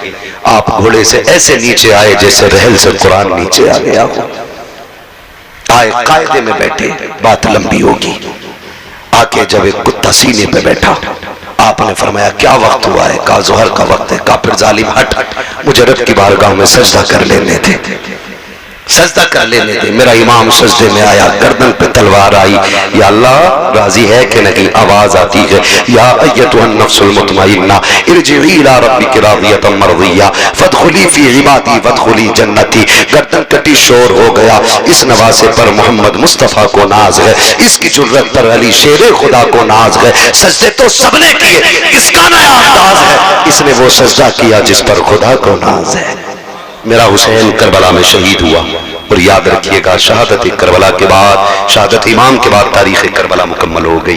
आप घोड़े से ऐसे नीचे आए जैसे रहल से कुरान नीचे आ गया हो। आए कायदे में बैठे, बात लंबी होगी। आके जब एक कुत्ता सीने पे बैठा, आपने फरमाया क्या वक्त हुआ है? कहा जोहर का वक्त है। कहा फिर जालिम हट, मुझे रब की बारगाह में सजदा कर लेने थे, सजदा कर लेने दे। मेरा इमाम सजदे में आया, गर्दन पे तलवार आई, या अल्लाह राजी है कि नहीं? आवाज आती है, या अय्यतुहन नफ्सुल मुतमइन्ना इरजिई इला रब्बिकी रादियतम मरदिया फदखुली फी इबादी वदखुली जन्नती। गर्दन कटी, शोर हो गया। इस नवासे पर मोहम्मद मुस्तफा को नाज है, इसकी जुर्रत पर अली शेरे खुदा को नाज है। सजदे तो सबने किए, इसका नया अंदाज है, इसने वो सजदा किया जिस पर खुदा को नाज है। मेरा हुसैन करबला में शहीद हुआ। और याद रखिएगा, शहादत करबला के बाद, शहादत इमाम के बाद तारीख करबला मुकम्मल हो गई।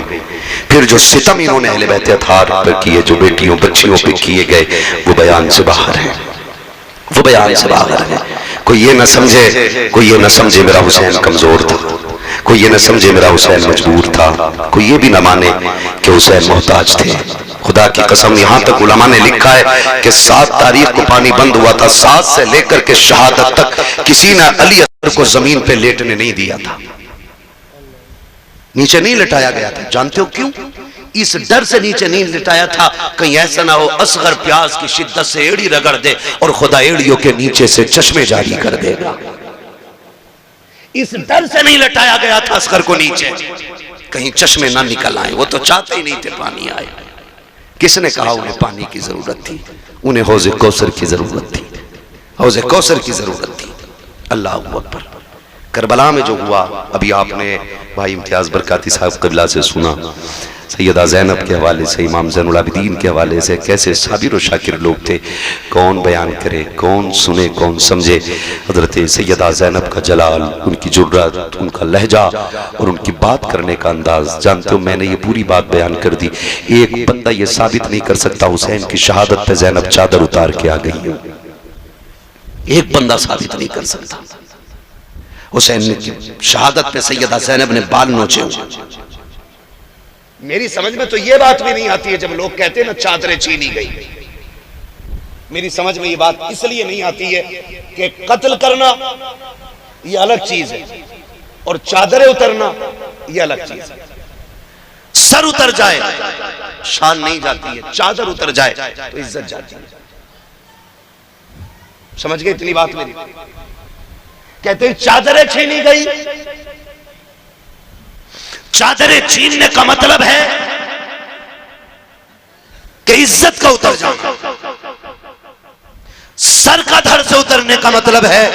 फिर जो सितम इन्होंने अहले बैत अतहार पर किए, जो बेटियों बच्चियों पे किए गए, वो बयान से बाहर है, वो बयान से बाहर है। कोई ये ना समझे, कोई ये ना समझे मेरा हुसैन कमजोर था, कोई ये ना समझे मेरा हुसैन मजबूर था, कोई ये भी ना माने कि हुसैन मोहताज थे। खुदा की कसम, यहां तक उलमा ने लिखा है कि 7 तारीख को पानी बंद हुआ था, 7 से लेकर के शहादत तक किसी ने अली असगर को जमीन पे लेटने नहीं दिया था, नीचे नहीं लिटाया गया था। जानते हो क्यों? इस डर से नीचे नहीं लिटाया था, कहीं ऐसा ना हो असगर प्यास की शिद्दत से एड़ी रगड़ दे और खुदा एड़ियों के नीचे से चश्मे जारी कर देगा। इस डर से नहीं लटाया गया था असगर को नीचे, कहीं चश्मे ना निकल आए। वो तो चाहते ही नहीं थे पानी आए। किसने कहा उन्हें पानी की जरूरत थी? उन्हें हौज़े कौसर की जरूरत थी, हौज़े कौसर की जरूरत थी। अल्लाह अकबर। करबला में जो हुआ, अभी आपने भाई इम्तियाज बरकाती साहब क़िबला से सुना, सैयदा ज़ैनब के हवाले से, इमाम ज़ैनुल आबिदीन के हवाले से, कैसे साबिर और शाकिर लोग थे। कौन बयान करे, कौन सुने, कौन समझे? हज़रत सैयदा ज़ैनब का जलाल, उनकी जुर्रत, उनका लहजा और उनकी बात करने का अंदाज। जानते हो, मैंने ये पूरी बात बयान कर दी, एक बंदा ये साबित नहीं कर सकता हुसैन की शहादत पे ज़ैनब चादर उतार के आ गई है। एक बंदा साबित नहीं कर सकता। हुसैन की शहादत पे सैयदा ज़ैनब ने बाल नोचे। मेरी समझ में तो ये बात भी नहीं आती है जब लोग कहते हैं ना चादरें छीनी गई। मेरी समझ में ये बात इसलिए नहीं आती है कि कत्ल करना ये अलग चीज है और चादरें उतरना ये अलग चीज है। सर उतर जाए शान नहीं जाती है, चादर उतर जाए तो इज्जत जाती है। समझ गए इतनी बात मेरी? कहते हैं चादरें छीनी गई। चादरें छीनने का मतलब है कि इज्जत का उतर जाना। सर का धड़ से उतरने का मतलब है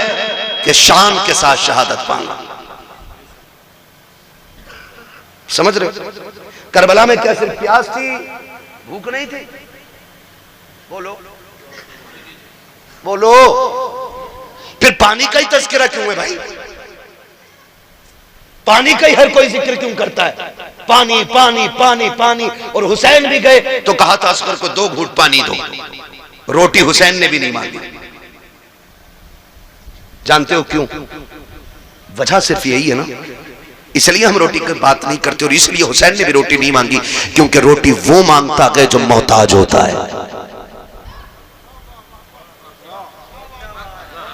कि शान के साथ शहादत पाना। समझ रहे हो? करबला में क्या सिर्फ प्यास थी, भूख नहीं थी? बोलो बोलो। फिर पानी का ही तज़किरा क्यों है भाई? पानी का ही हर कोई जिक्र क्यों करता है? पानी पानी पानी पानी। और हुसैन भी गए तो कहा था असगर को 2 घूंट पानी दो, रोटी हुसैन ने भी नहीं मांगी। जानते हो क्यों? वजह सिर्फ यही है ना, इसलिए हम रोटी की बात नहीं करते और इसलिए हुसैन ने भी रोटी नहीं मांगी, क्योंकि रोटी वो मांगता है जो मोहताज होता है।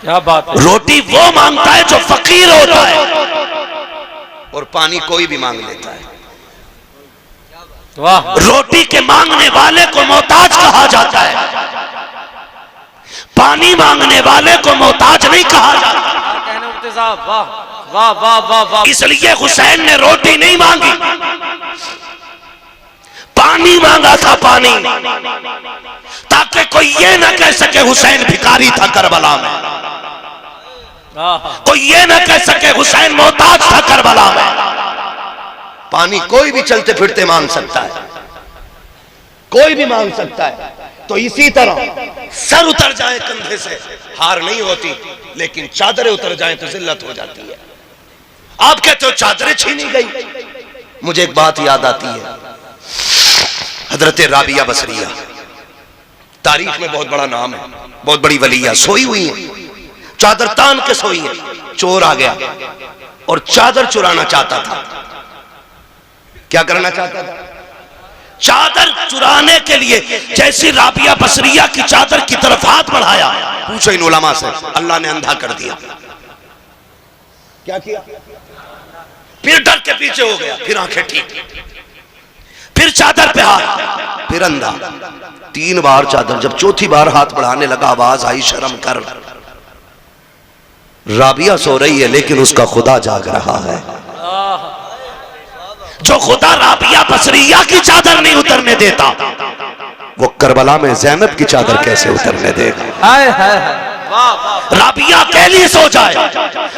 क्या बात है? रोटी वो मांगता है जो फकीर होता है और पानी कोई भी मांग लेता है। वाह। रोटी के मांगने वाले को मोहताज कहा जाता है, पानी मांगने वाले को मोहताज नहीं कहा जाता। कहने उठते साहब, वाह वाह वाह वाह वाह। इसलिए हुसैन ने रोटी नहीं मांगी, पानी मांगा था, पानी, ताकि कोई ये ना कह सके हुसैन भिखारी था करबला में। कोई ये ना कह सके हुसैन मोहताज था करबला में। पानी कोई भी चलते फिरते मांग सकता है, कोई भी मांग सकता है। तो इसी तरह सर उतर जाए कंधे से हार नहीं होती, लेकिन चादरें उतर जाएं तो जिल्लत हो जाती है। आप कहते हो चादरें छीनी गई, मुझे एक बात याद आती है। हजरत राबिया बसरिया तारीख में बहुत बड़ा नाम है, बहुत बड़ी वलिया, सोई हुई है, चादर तान के सोई है। चोर आ गया और चादर चुराना चाहता था। क्या करना चाहता था? चादर चुराने के लिए जैसी राबिया बसरिया की चादर की तरफ हाथ बढ़ाया, पूछो इन उलमा से, अल्लाह ने अंधा कर दिया। क्या किया? फिर डर के पीछे हो गया, फिर आंखें ठीक, फिर चादर पे हाथ, फिर अंधा। 3 बार चादर, जब चौथी बार हाथ बढ़ाने लगा आवाज आई, शर्म कर। राबिया सो रही है लेकिन उसका खुदा जाग रहा है। जो खुदा राबिया बसरिया की चादर नहीं उतरने देता, वो करबला में ज़ैनब की चादर कैसे उतरने देगा? राबिया अकेली सो जाए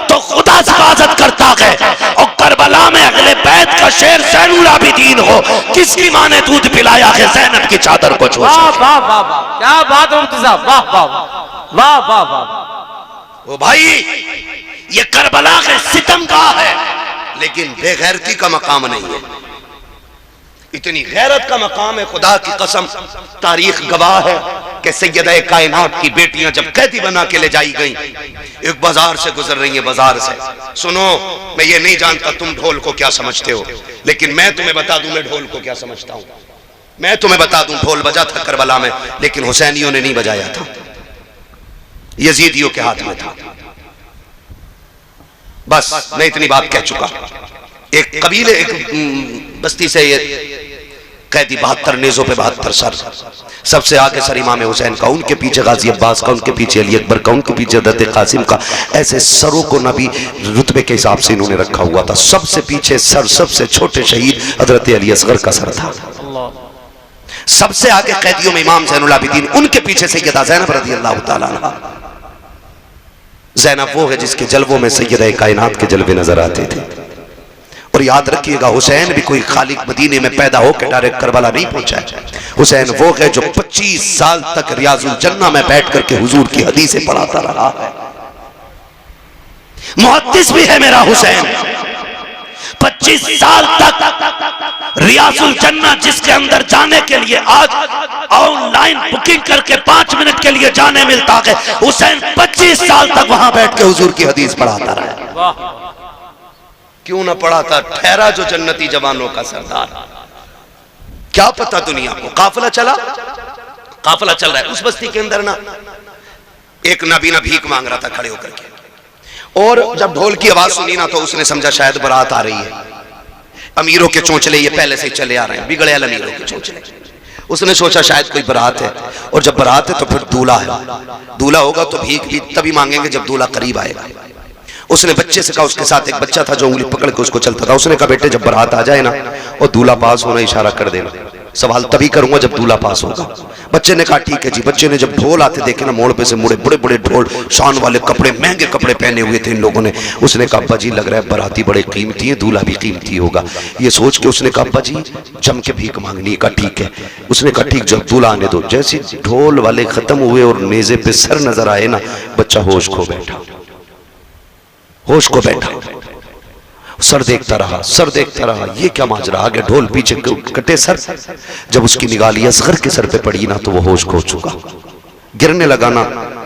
तो खुदा हिफाजत करता है, और करबला में अगले बैत का शेर ज़ैनुल आबिदीन हो, किसकी माँ ने दूध पिलाया है ज़ैनब की चादर को छू? वाह वाह वाह वाह, क्या बात है मुफ्ती साहब, वाह वाह वाह वाह वाह। ओ भाई, ये करबला के सितम का है, लेकिन बेगैरती का मकाम नहीं है। इतनी गैरत का मकाम है, खुदा की कसम तारीख गवाह है कि सैयदा कायनात की बेटियां जब कैदी बना के ले जाई गई, एक बाजार से गुजर रही है, बाजार से। सुनो, मैं ये नहीं जानता तुम ढोल को क्या समझते हो, लेकिन मैं तुम्हें बता दूं मैं ढोल को क्या समझता हूं। मैं तुम्हें बता दूं, ढोल बजा था करबला में, लेकिन हुसैनियों ने नहीं बजाया था, यजीदियों के हाथ में था। बस मैं इतनी बात कह चुका। एक कबीले, एक बस्ती से ये कैदी 72 नेज़ों पे 72 सर, सबसे आगे सर इमाम हुसैन का, उनके पीछे गाजी अब्बास का, उनके पीछे अली अकबर का, उनके पीछे हज़रत कासिम का। ऐसे सरों को नबी रुतबे के हिसाब से इन्होंने रखा हुआ था। सबसे पीछे सर, सबसे छोटे शहीद हज़रत अली असगर का सर था। सबसे आगे कैदियों में इमाम ज़ैनुल आबिदीन, उनके पीछे सैयदा ज़ैनब रज़ी अल्लाह तआला अन्हा। ज़ैनब वो है जिसके जलवों में सैयदा कायनात के जलवे नजर आते थे। और याद रखिएगा, हुसैन भी कोई खाली मदीने में पैदा होकर डायरेक्ट करबला नहीं पहुंचा है। हुसैन वो है जो 25 साल तक रियाजुल जन्ना में बैठ करके हुजूर की हदीसें पढ़ाता रहा है। मुहद्दिस भी है मेरा हुसैन। 25 साल तक रियाजुल जन्ना, जिसके अंदर जाने के लिए आज ऑनलाइन बुकिंग करके 5 मिनट के लिए जाने मिलता है, हुसैन 25 साल तक वहां बैठ के हुजूर की हदीस पढ़ाता रहा। क्यों ना पढ़ाता? ठहरा जो जन्नती जवानों का सरदार। क्या पता दुनिया को। काफिला चला, काफिला चल रहा है, उस बस्ती के अंदर ना एक नाबीना भीख मांग रहा था खड़े होकर के, और जब ढोल की आवाज सुनी ना तो उसने समझा शायद बारात आ रही है। अमीरों के चोंचले ये पहले से चले आ रहे हैं, बिगड़े अमीरों के चोंचले। उसने सोचा शायद कोई बारात है, और जब बारात है तो फिर दूल्हा है, दूल्हा होगा तो भीख भी तभी मांगेंगे जब दूल्हा करीब आएगा। उसने बच्चे से कहा, उसके साथ एक बच्चा था जो उंगली पकड़ के उसको चलता था, उसने कहा बेटे जब बारात आ जाए ना और दूल्हा पास होना इशारा कर देना, सवाल तभी करूंगा जब दूल्हा पास होगा। बच्चे ने कहा ठीक है जी। बच्चे ने जब ढोल आते देखे ना, मोड़ पे से मुड़े, बड़े बड़े ढोल, शान वाले कपड़े, महंगे कपड़े पहने हुए थे इन लोगों ने। उसने कहा अब्बा जी लग रहा है बाराती बड़े कीमती है, दूल्हा भी कीमती होगा। ये सोच के उसने कहा अब्बा जी जम के भीख मांगनी। का ठीक है। उसने कहा ठीक, जब दूल्हा आने दो। जैसे ढोल वाले खत्म हुए और नेजे पे सर नजर आए ना, बच्चा होश खो बैठा, होश को बैठा, सर देखता रहा, सर देखता रहा, ये क्या माजरा, आगे ढोल पीछे कटे सर। जब उसकी निगाह अली असगर के सर पे पड़ी ना तो वो होश खो चुका। गिरने लगा ना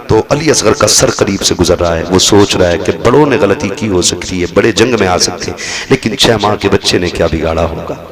तो अली असगर का सर करीब से गुजर रहा है। वो सोच रहा है कि बड़ों ने गलती की हो सकती है, बड़े जंग में आ सकते हैं, लेकिन 6 माह के बच्चे ने क्या बिगाड़ा होगा,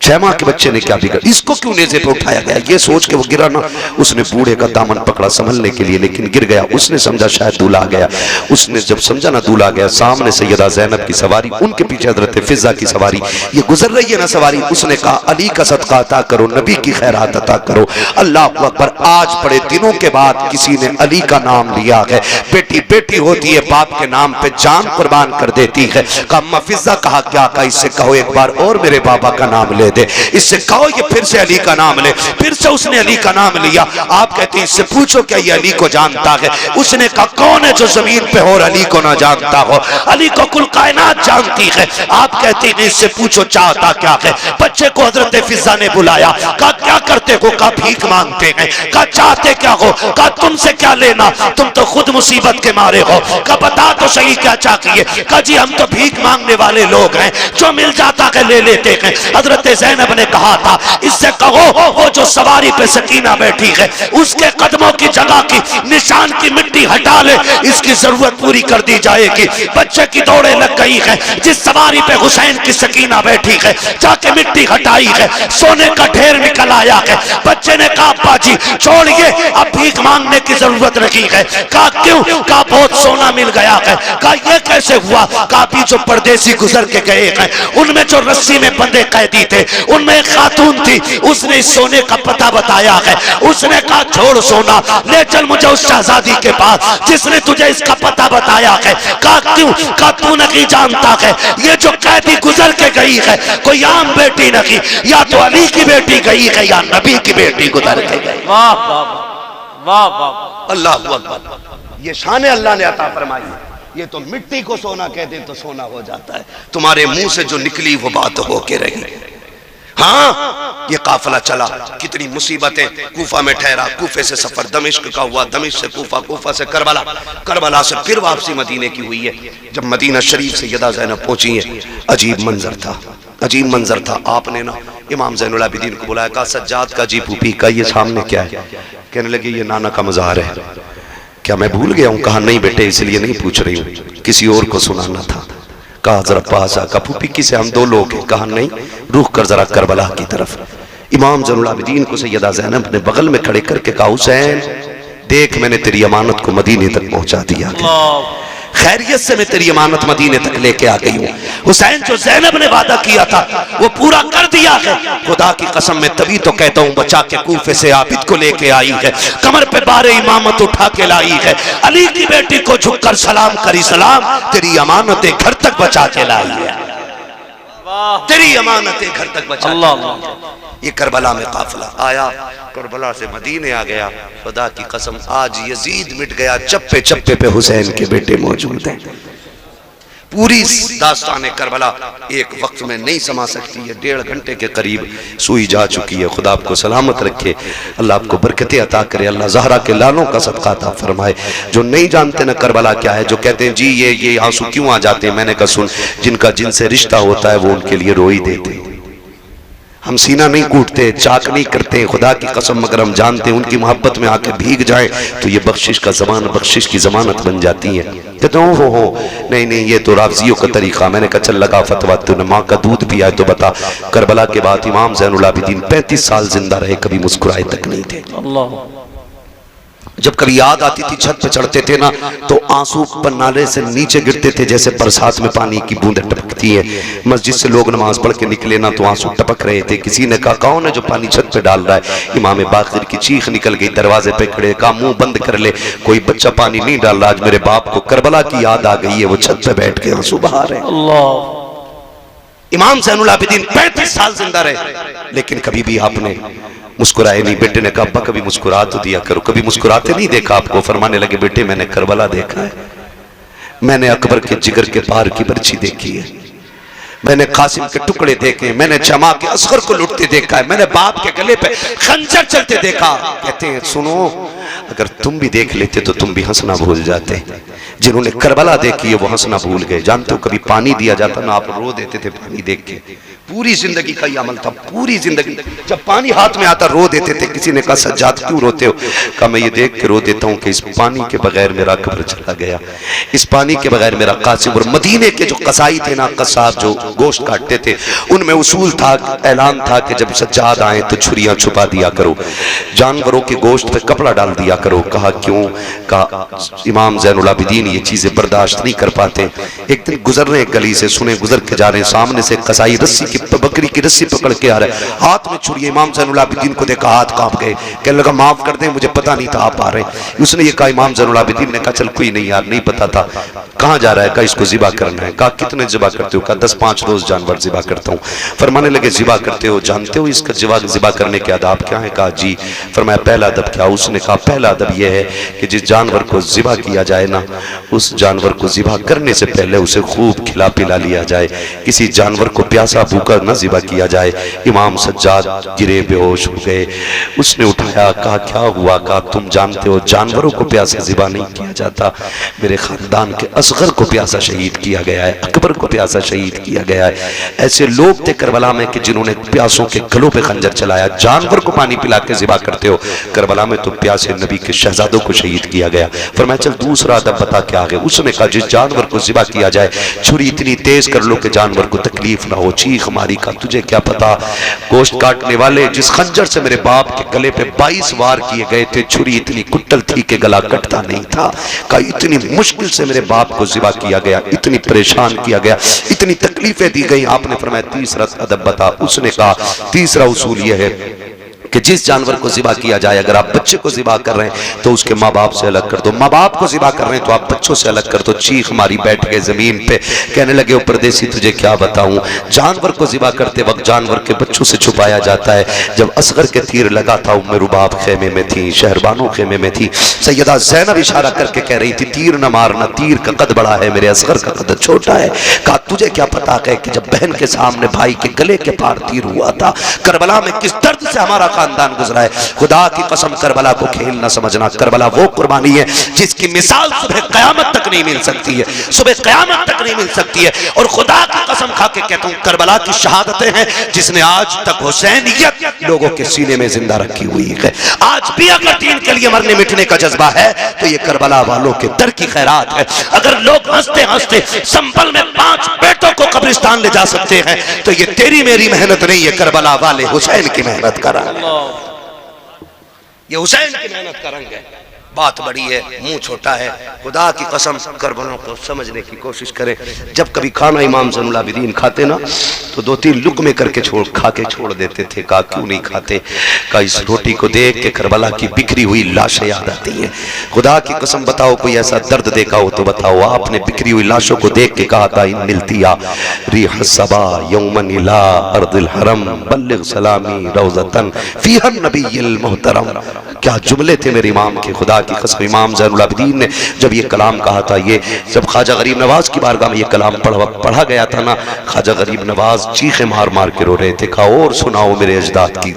6 माह के बच्चे ने क्या बिगाड़ा, इसको क्यों नेज़े पे उठाया गया। ये सोच के वो गिरा ना, उसने बूढ़े का दामन पकड़ा संभलने के लिए, लेकिन गिर गया। उसने समझा शायद दूल्हा आ गया। उसने जब समझा ना दूल्हा आ गया, सामने सैयदा ज़ैनब की सवारी, उनके पीछे हज़रत फिज़ा की सवारी, ये गुजर रही है ना सवारी। उसने कहा अली का सदका अता करो, नबी की खैरात अता करो। अल्लाह अकबर। आज बड़े दिनों के बाद किसी ने अली का नाम लिया है। बेटी बेटी होती है, बाप के नाम पे जान कुर्बान कर देती है। कहा अम्मा फिज़ा, कहा क्या, का इससे कहो एक बार और मेरे बाबा का नाम ले दे, इससे कहो ये फिर से अली का नाम ले। फिर से उसने अली का नाम लिया। आप कहते हैं इससे पूछो क्या ये अली को जानता है? उसने कहा कौन है जो जमीन पे और अली को ना जानता हो? अली को कुल कायनात जानती है। आप कहते हैं इससे पूछो चाहता क्या है? बच्चे को हजरत फिजा ने बुलाया, कहा क्या करते हो? कहा भीख मांगते हैं। कहा चाहते क्या हो? कहा तुमसे क्या लेना, तुम तो खुद मुसीबत के मारे हो। कहा बता तो सही क्या चाहिए? कहा जी हम तो भीख मांगने वाले लोग हैं, जो मिल जाता है ले लेते हैं। हजरत ज़ैनब ने कहा था इससे कहो वो जो सवारी पे सकीना बैठी है उसके कदमों की जगह की निशान की मिट्टी हटा ले, इसकी जरूरत पूरी कर दी जाएगी। बच्चे की दौड़े लग गई है, जिस सवारी पे हुसैन की सकीना बैठी है जाके मिट्टी हटाई है, सोने का ढेर निकल आया है। बच्चे ने कहा अब्बा जी छोड़िए, अब भीख मांगने की जरूरत नहीं है। कहा क्यों? कहा बहुत सोना मिल गया है। कहा यह कैसे हुआ? काफी जो परदेसी गुजर के गए हैं उनमें जो रस्सी में बंधे कैदी थे उनमें एक खातून थी, उसने इस सोने का पता बताया है। उसने कहा छोड़ सोना, ले चल मुझे उस शहजादी के पास जिसने तुझे इसका पता बताया है। कहा क्यों? कहा तू नहीं जानता है ये जो कैदी गुजर के गई है कोई आम बेटी नहीं, या तो अली की बेटी गई है या नबी की बेटी गुजर के गई। वाह वाह वाह, अल्लाह अकबर। ये शान अल्लाह ने अता फरमाई। ये तो मिट्टी को सोना कह दे तो सोना हो जाता है। तुम्हारे मुंह से जो निकली वो बात हो के रही। हाँ ये काफिला चला, कितनी मुसीबतें। कूफा में ठहरा, कूफे से सफर दमिश्क का हुआ, दमिश्क से कूफा, कूफा से करबला, करबला से फिर वापसी मदीने की हुई है। जब मदीना शरीफ से यदा ज़ैनब पहुंची है, अजीब मंजर था, अजीब मंजर था। आपने ना इमाम ज़ैनुल आबिदीन को बुलाया, कहा सज्जाद का जी फूफी का ये सामने क्या है? कहने लगे ये नाना का मज़ार है। क्या मैं भूल गया हूँ? कहा नहीं बेटे इसलिए नहीं पूछ रही हूँ, किसी और को सुनाना था। कहा जरा पास आ। कहा फूफी किसे? हम दो लोग हैं। कहा नहीं रुख कर जरा करबला की तरफ। इमाम ज़ैनुल आबिदीन को सैयदा ज़ैनब ने बगल में खड़े करके कहा हुसैन देख मैंने तेरी अमानत को मदीने तक पहुंचा दिया, खैरियत से मैं तेरी अमानत मदीने तक लेके आ गई हूँ। हुसैन जो ज़ैनब ने वादा किया था वो पूरा कर दिया है। खुदा की कसम मैं तभी तो कहता हूँ बचा के कूफे से आबिद को लेके आई है, कमर पे बारे इमामत उठा के लाई है, अली की बेटी को झुककर सलाम करी सलाम, तेरी अमानतें घर तक बचा के लाई है, तेरी अमानतें घर तक बचा। ये करबला में काफिला आया, करबला से मदीने आ गया। खुदा की कसम आज यजीद मिट गया, चप्पे चप्पे पे हुसैन के बेटे मौजूद हैं। पूरी दास्तान करबला एक वक्त में नहीं समा सकती है, 1.5 घंटे के करीब सुई जा चुकी है। खुदा आपको सलामत रखे, अल्लाह आपको बरकतें अता करे, अल्लाह ज़हरा के लालों का सदका अता फरमाए। जो नहीं जानते ना करबला क्या है, जो कहते हैं जी ये आंसू क्यों आ जाते हैं, मैंने कहा सुन, जिनका जिनसे रिश्ता होता है वो उनके लिए रो ही देते हैं। हम सीना नहीं कूटते, चाक नहीं करते, खुदा की कसम मगर हम जानते हैं उनकी मोहब्बत में आके भीग जाए तो ये बख्शिश का ज़मान, बख्शिश की ज़मानत बन जाती है। कहते हो नहीं ये तो राफ़ज़ियों का तरीक़ा। मैंने कहा चल लगा फतवा, तूने माँ का दूध पिया है तो बता। करबला के बाद इमाम ज़ैनुल आबिदीन 35 साल जिंदा रहे, कभी मुस्कुराए तक नहीं थे। जब कभी याद आती थी छत पे चढ़ते थे ना तो आंसू पन्नाले से नीचे गिरते थे जैसे बरसात में पानी की बूंदें टपकती हैं। मस्जिद से लोग नमाज पढ़ के निकले ना तो आंसू टपक रहे थे। किसी ने कहा कौन है जो पानी छत पे डाल रहा है? इमाम बाक़िर की चीख निकल गई, दरवाजे पे खड़े, कहा मुंह बंद कर ले, कोई बच्चा पानी नहीं डाल रहा। आज मेरे बाप को करबला की याद आ गई है, वो छत पे बैठ के आंसू बहा रहे। इमाम ज़ैनुल आबिदीन 35 साल जिंदा रहे लेकिन कभी भी आपने मुस्कुराए नहीं। बेटे ने कहा अब्बा कभी मुस्कुरा तो दिया करो, कभी मुस्कुराते नहीं देखा आपको। फरमाने लगे बेटे मैंने करबला देखा है, मैंने अकबर के जिगर के पार की बर्छी देखी है, मैंने कासिम के टुकड़े देखे, मैंने जमा के असगर को लुटते देखा है, मैंने बाप के गले पे खंजर चलते देखा। कहते हैं सुनो अगर तुम भी देख लेते तो तुम भी हंसना भूल जाते। जिन्होंने करबला देखी है वो हंसना भूल गए। जानते हो कभी पानी दिया जाता ना आप रो देते थे पानी देख के। पूरी जिंदगी का ये अमल था, पूरी जिंदगी जब पानी हाथ में आता रो देते थे। किसी ने कहा सज्जाद क्यों रोते हो? कहा मैं ये देख के रो देता हूँ कि इस पानी के बगैर मेरा कब्र चला गया, इस पानी के बगैर मेरा कासिम। और मदीने के जो कसाई थे ना, कसाब जो गोश्त काटते थे, उनमें उसूल था, ऐलान था कि जब सज्जाद आए तो छुरियां छुपा दिया करो, जानवरों के गोश्त पे कपड़ा डाल दिया करो। कहा क्यों? कहा इमाम ज़ैनुल आबिदीन ये चीजें बर्दाश्त नहीं कर पाते। एक दिन गुजर रहे गली से, सुने गुजर के जा रहे, सामने से कसाई रस्सी की बकरी की रस्सी पकड़ के आ रहा है, हाथ में छुरी। इमाम ज़ैनुल आबिदीन को देखा, हाथ कांप गए, कहने लगा माफ कर दें, मुझे पता नहीं था आप आ रहे हैं। उसने ये कहा, इमाम ज़ैनुल आबिदीन ने कहा चल कोई नहीं यार, नहीं पता था। कहाँ जा रहा है? कहा इसको ज़िबा करना है। कहा कितने ज़िबा करते हो? कहा 10-5 रोज जानवर ज़िबा करता हूँ। फरमाने लगे ज़िबा करते हो, जानते हो इसका ज़िबा करने के आदाब क्या है? कहा जी। फरमाया पहला अदब क्या? उसने कहा पहला अदब यह है कि जिस जानवर को ज़िबा किया जाए ना, उस जानवर को ज़िबा करने से पहले उसे खूब खिला पिला लिया जाए। किसी जानवर को प्यासा भूखा न ज़िबा किया जाए। इमाम सज्जाद गिरे, बेहोश हो गए। उसने उठाया, कहा क्या हुआ? कहा तुम जानते हो जानवरों को प्यासा ज़िबा नहीं किया जाता, मेरे खानदान के असगर को प्यासा शहीद किया गया है, अकबर को प्यासा शहीद किया गया है। ऐसे लोग थे करबला में कि जिन्होंने प्यासों के गलों पे खंजर चलाया। जानवर को पानी पिला के ज़िबा करते हो, करबला में तो प्यासे नबी के शहजादों को शहीद किया गया। फरमाया चल दूसरा अदब बता क्या है? उसने कहा जिस जानवर को ज़िबा किया जाए छुरी इतनी तेज कर लो कि जानवर को तकलीफ ना हो, चीख मारी। का तुझे क्या पता, गोश्त काटने वाले जिस खंजर से मेरे बाप के गले पे 22 वार किए गए थे, छुरी इतनी कुट्टल थी कि गला कटता नहीं था। का इतनी मुश्किल से मेरे बाप को ज़िबा किया गया, इतनी परेशान किया गया, इतनी तकलीफें दी गई। आपने फरमाया तीसरा अदब बता। उसने कहा तीसरा उसूल यह है कि जिस जानवर को ज़िबा किया जाए, अगर आप बच्चे को ज़िबा कर रहे हैं तो उसके माँ बाप से अलग कर दो, माँ बाप को ज़िबा कर रहे हैं तो आप बच्चों से अलग कर दो। चीख मारी, बैठ गए ज़मीन पे, कहने लगे परदेसी तुझे क्या बताऊं, जानवर को ज़िबा करते वक्त जानवर के बच्चों से छुपाया जाता है। जब असगर के तीर लगा था उम्मे रुबाब खेमे में थी, शहरबानो खेमे में थी। सैयदा ज़ैनब इशारा करके कह रही थी तीर न मारना, तीर का कद बड़ा है, मेरे असगर का कद छोटा है। कहा तुझे क्या पता है कि जब बहन के सामने भाई के गले के पार तीर हुआ था, करबला में किस दर्द से हमारा खानदान गुजरा है। खुदा की कसम करबला को खेल न समझना, करबला वो कुर्बानी है जिसकी मिसाल सुबह क़यामत तक नहीं मिल सकती है, सुबह क़यामत तक नहीं मिल सकती है। और खुदा की कसम खा के कहता हूँ करबला की शहादतें हैं जिसने आज तक हुसैनियत लोगों के सीने में जिंदा रखी हुई है। आज भी अगर दीन के लिए मरने मिटने का जज्बा है तो ये करबला वालों के दर की खैरात है। अगर लोग हंसते हंसते संभल में 5 बेटों को कब्रिस्तान ले जा सकते हैं तो ये तेरी मेरी मेहनत नहीं है, करबला वाले हुसैन की मेहनत का रंग, ये हुसैन की मेहनत का रंग है। बात बड़ी है, मुंह छोटा है। खुदा की कसम करबलों को समझने की कोशिश करें। जब कभी खाना इमाम ज़ैनुल आबिदीन खाते ना तो 2-3 लुक़मे करके खा के छोड़ देते थे। कहा क्यों नहीं खाते? कहा इस रोटी को देख के करबला की बिखरी हुई लाशें याद आती हैं। खुदा की कसम बताओ कोई ऐसा दर्द देखा हो तो बताओ। आपने बिखरी हुई लाशों को देख के कहा था इन मिलतिया रिह सबा यौमन इला अर्दिल हरम बल्लिग सलामी रौज़तन फीहन नबिय्युल मुहतरम। क्या जुमले थे मेरे इमाम के। खुदा की कसम इमाम ज़ैनुल आबिदीन ने जब ये कलाम कहा था, ये जब ख्वाजा गरीब नवाज की बारगाह में ये कलाम पढ़ा गया था ना, ख्वाजा गरीब नवाज चीखे मार मार के रो रहे थे। कहा और सुनाओ मेरे अजदाद की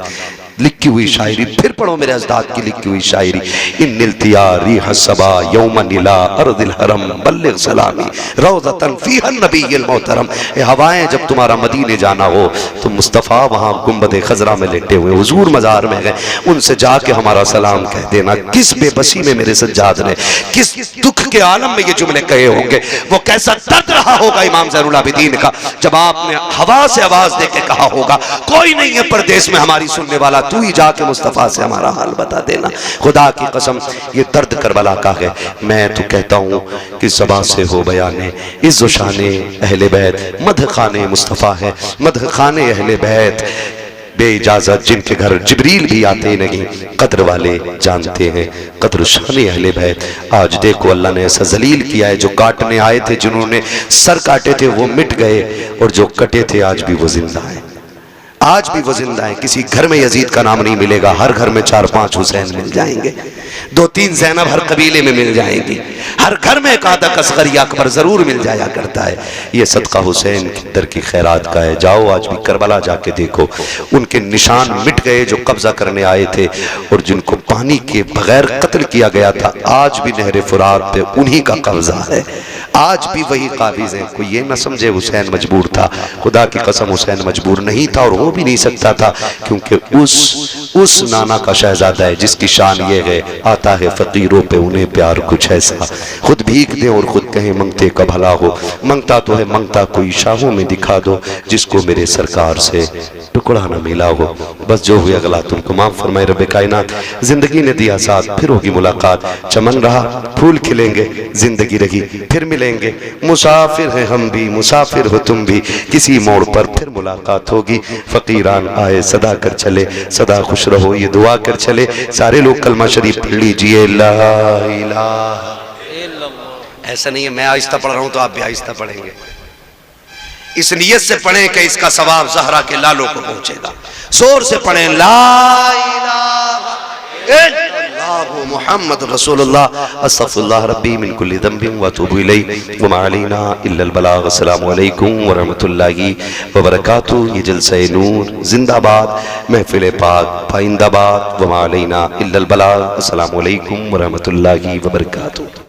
लिखी हुई शायरी, फिर पढ़ो मेरे अजदाद की लिखी हुई शायरी। इन निलतिया रिह सबा यौमन इला अर्दिल हरम बल्लिग सलामी रौज़तन फीहन नबिय्युल मोहतरम। ए हवाएं जब तुम्हारा मदीने जाना हो तो मुस्तफ़ा वहाँ गुंबद खजरा में लेटे हुए हुजूर मज़ार में गए, उनसे जाके हमारा सलाम कह देना। किस बेबसी में मेरे सज्जाद ने, किस दुख के आलम में ये जुमले कहे होंगे, वो कैसा दर्द रहा होगा इमाम ज़ैनुल आबिदीन का जब आपने हवा से आवाज दे के कहा होगा कोई नहीं है परदेश में हमारी सुनने वाला, तू ही जाके मुस्तफ़ा से हमारा हाल बता देना। खुदा की कसम ये दर्द करबला का है। मैं तो कहता हूँ कि ज़बान से हो बयाने इज़्ज़ो शाने अहले बैत, मदह खाने मुस्तफ़ा है, मदह खाने अहले बैत। बे इजाज़त जिनके घर जिब्रील भी आते नहीं, कद्र वाले जानते हैं कद्र शान अहले बैत। आज देखो अल्लाह ने ऐसा जलील किया है, जो काटने आए थे, जिन्होंने सर काटे थे वो मिट गए, और जो कटे थे आज भी वो जिंदा है, आज भी वो जिंदा है। किसी घर में यजीद का नाम नहीं मिलेगा, हर घर में 4-5 हुसैन मिल जाएंगे, 2-3 ज़ैनब हर कबीले में मिल जाएंगी, हर घर में एक आधा असगर या अकबर जरूर मिल जाया करता है। ये सदका हुसैन की दर की खैरात का है। जाओ आज भी करबला जाके देखो, उनके निशान मिट गए जो कब्जा करने आए थे, और जिनको पानी के बगैर कत्ल किया गया था, आज भी नहर फुरात पे उन्हीं का कब्जा है, आज भी वही काबिज है। कोई ये ना समझे हुसैन मजबूर था, खुदा की कसम हुसैन मजबूर नहीं था, और हो भी नहीं सकता था, क्योंकि उस नाना का शहजादा है जिसकी शान ये है, आता है फकीरों पे उन्हें प्यार कुछ ऐसा, खुद भीख दे और खुद कहे मंगते का भला हो, मंगता तो है मंगता कोई शाहों में दिखा दो, जिसको मेरे सरकार से टुकड़ा न मिला हो। बस जो हुआ अगला तुमको माफ फरमाए रब कायनात। जिंदगी ने दिया साथ, फिर होगी मुलाकात, चमन रहा फूल खिलेंगे, जिंदगी रही फिर मिलेंगे। मिलेंगे, मुसाफिर हैं हम भी, मुसाफिर हो तुम भी, किसी मोड़ पर फिर मुलाकात होगी। फकीरान आए सदा कर चले, सदा खुश रहो ये दुआ कर चले। सारे लोग कलमा शरीफ पढ़ लीजिए, ला इलाहा। ऐसा नहीं है मैं आहिस्ता पढ़ रहा हूं तो आप भी आहिस्ता पढ़ेंगे, इस नियत से पढ़ें कि इसका सवाब ज़हरा के लालों को पहुंचेगा। जोर से पढ़ें, ला इलाहा इल्लल्लाहु मुहम्मद रसूलुल्लाह अस्तगफिरुल्लाह रब्बी मिन कुल्ली ज़ंबिन व अतूबु इलैहि व मा अलैना इल्लल बलाग। अस्सलामु अलैकुम व रहमतुल्लाहि व बरकातुहू। ये जलसे नूर जिंदाबाद, महफिल पाक पाइंदाबाद, व मा अलैना इल्लल बलाग। अस्सलामु अलैकुम व रहमतुल्लाहि व बरकातुहू।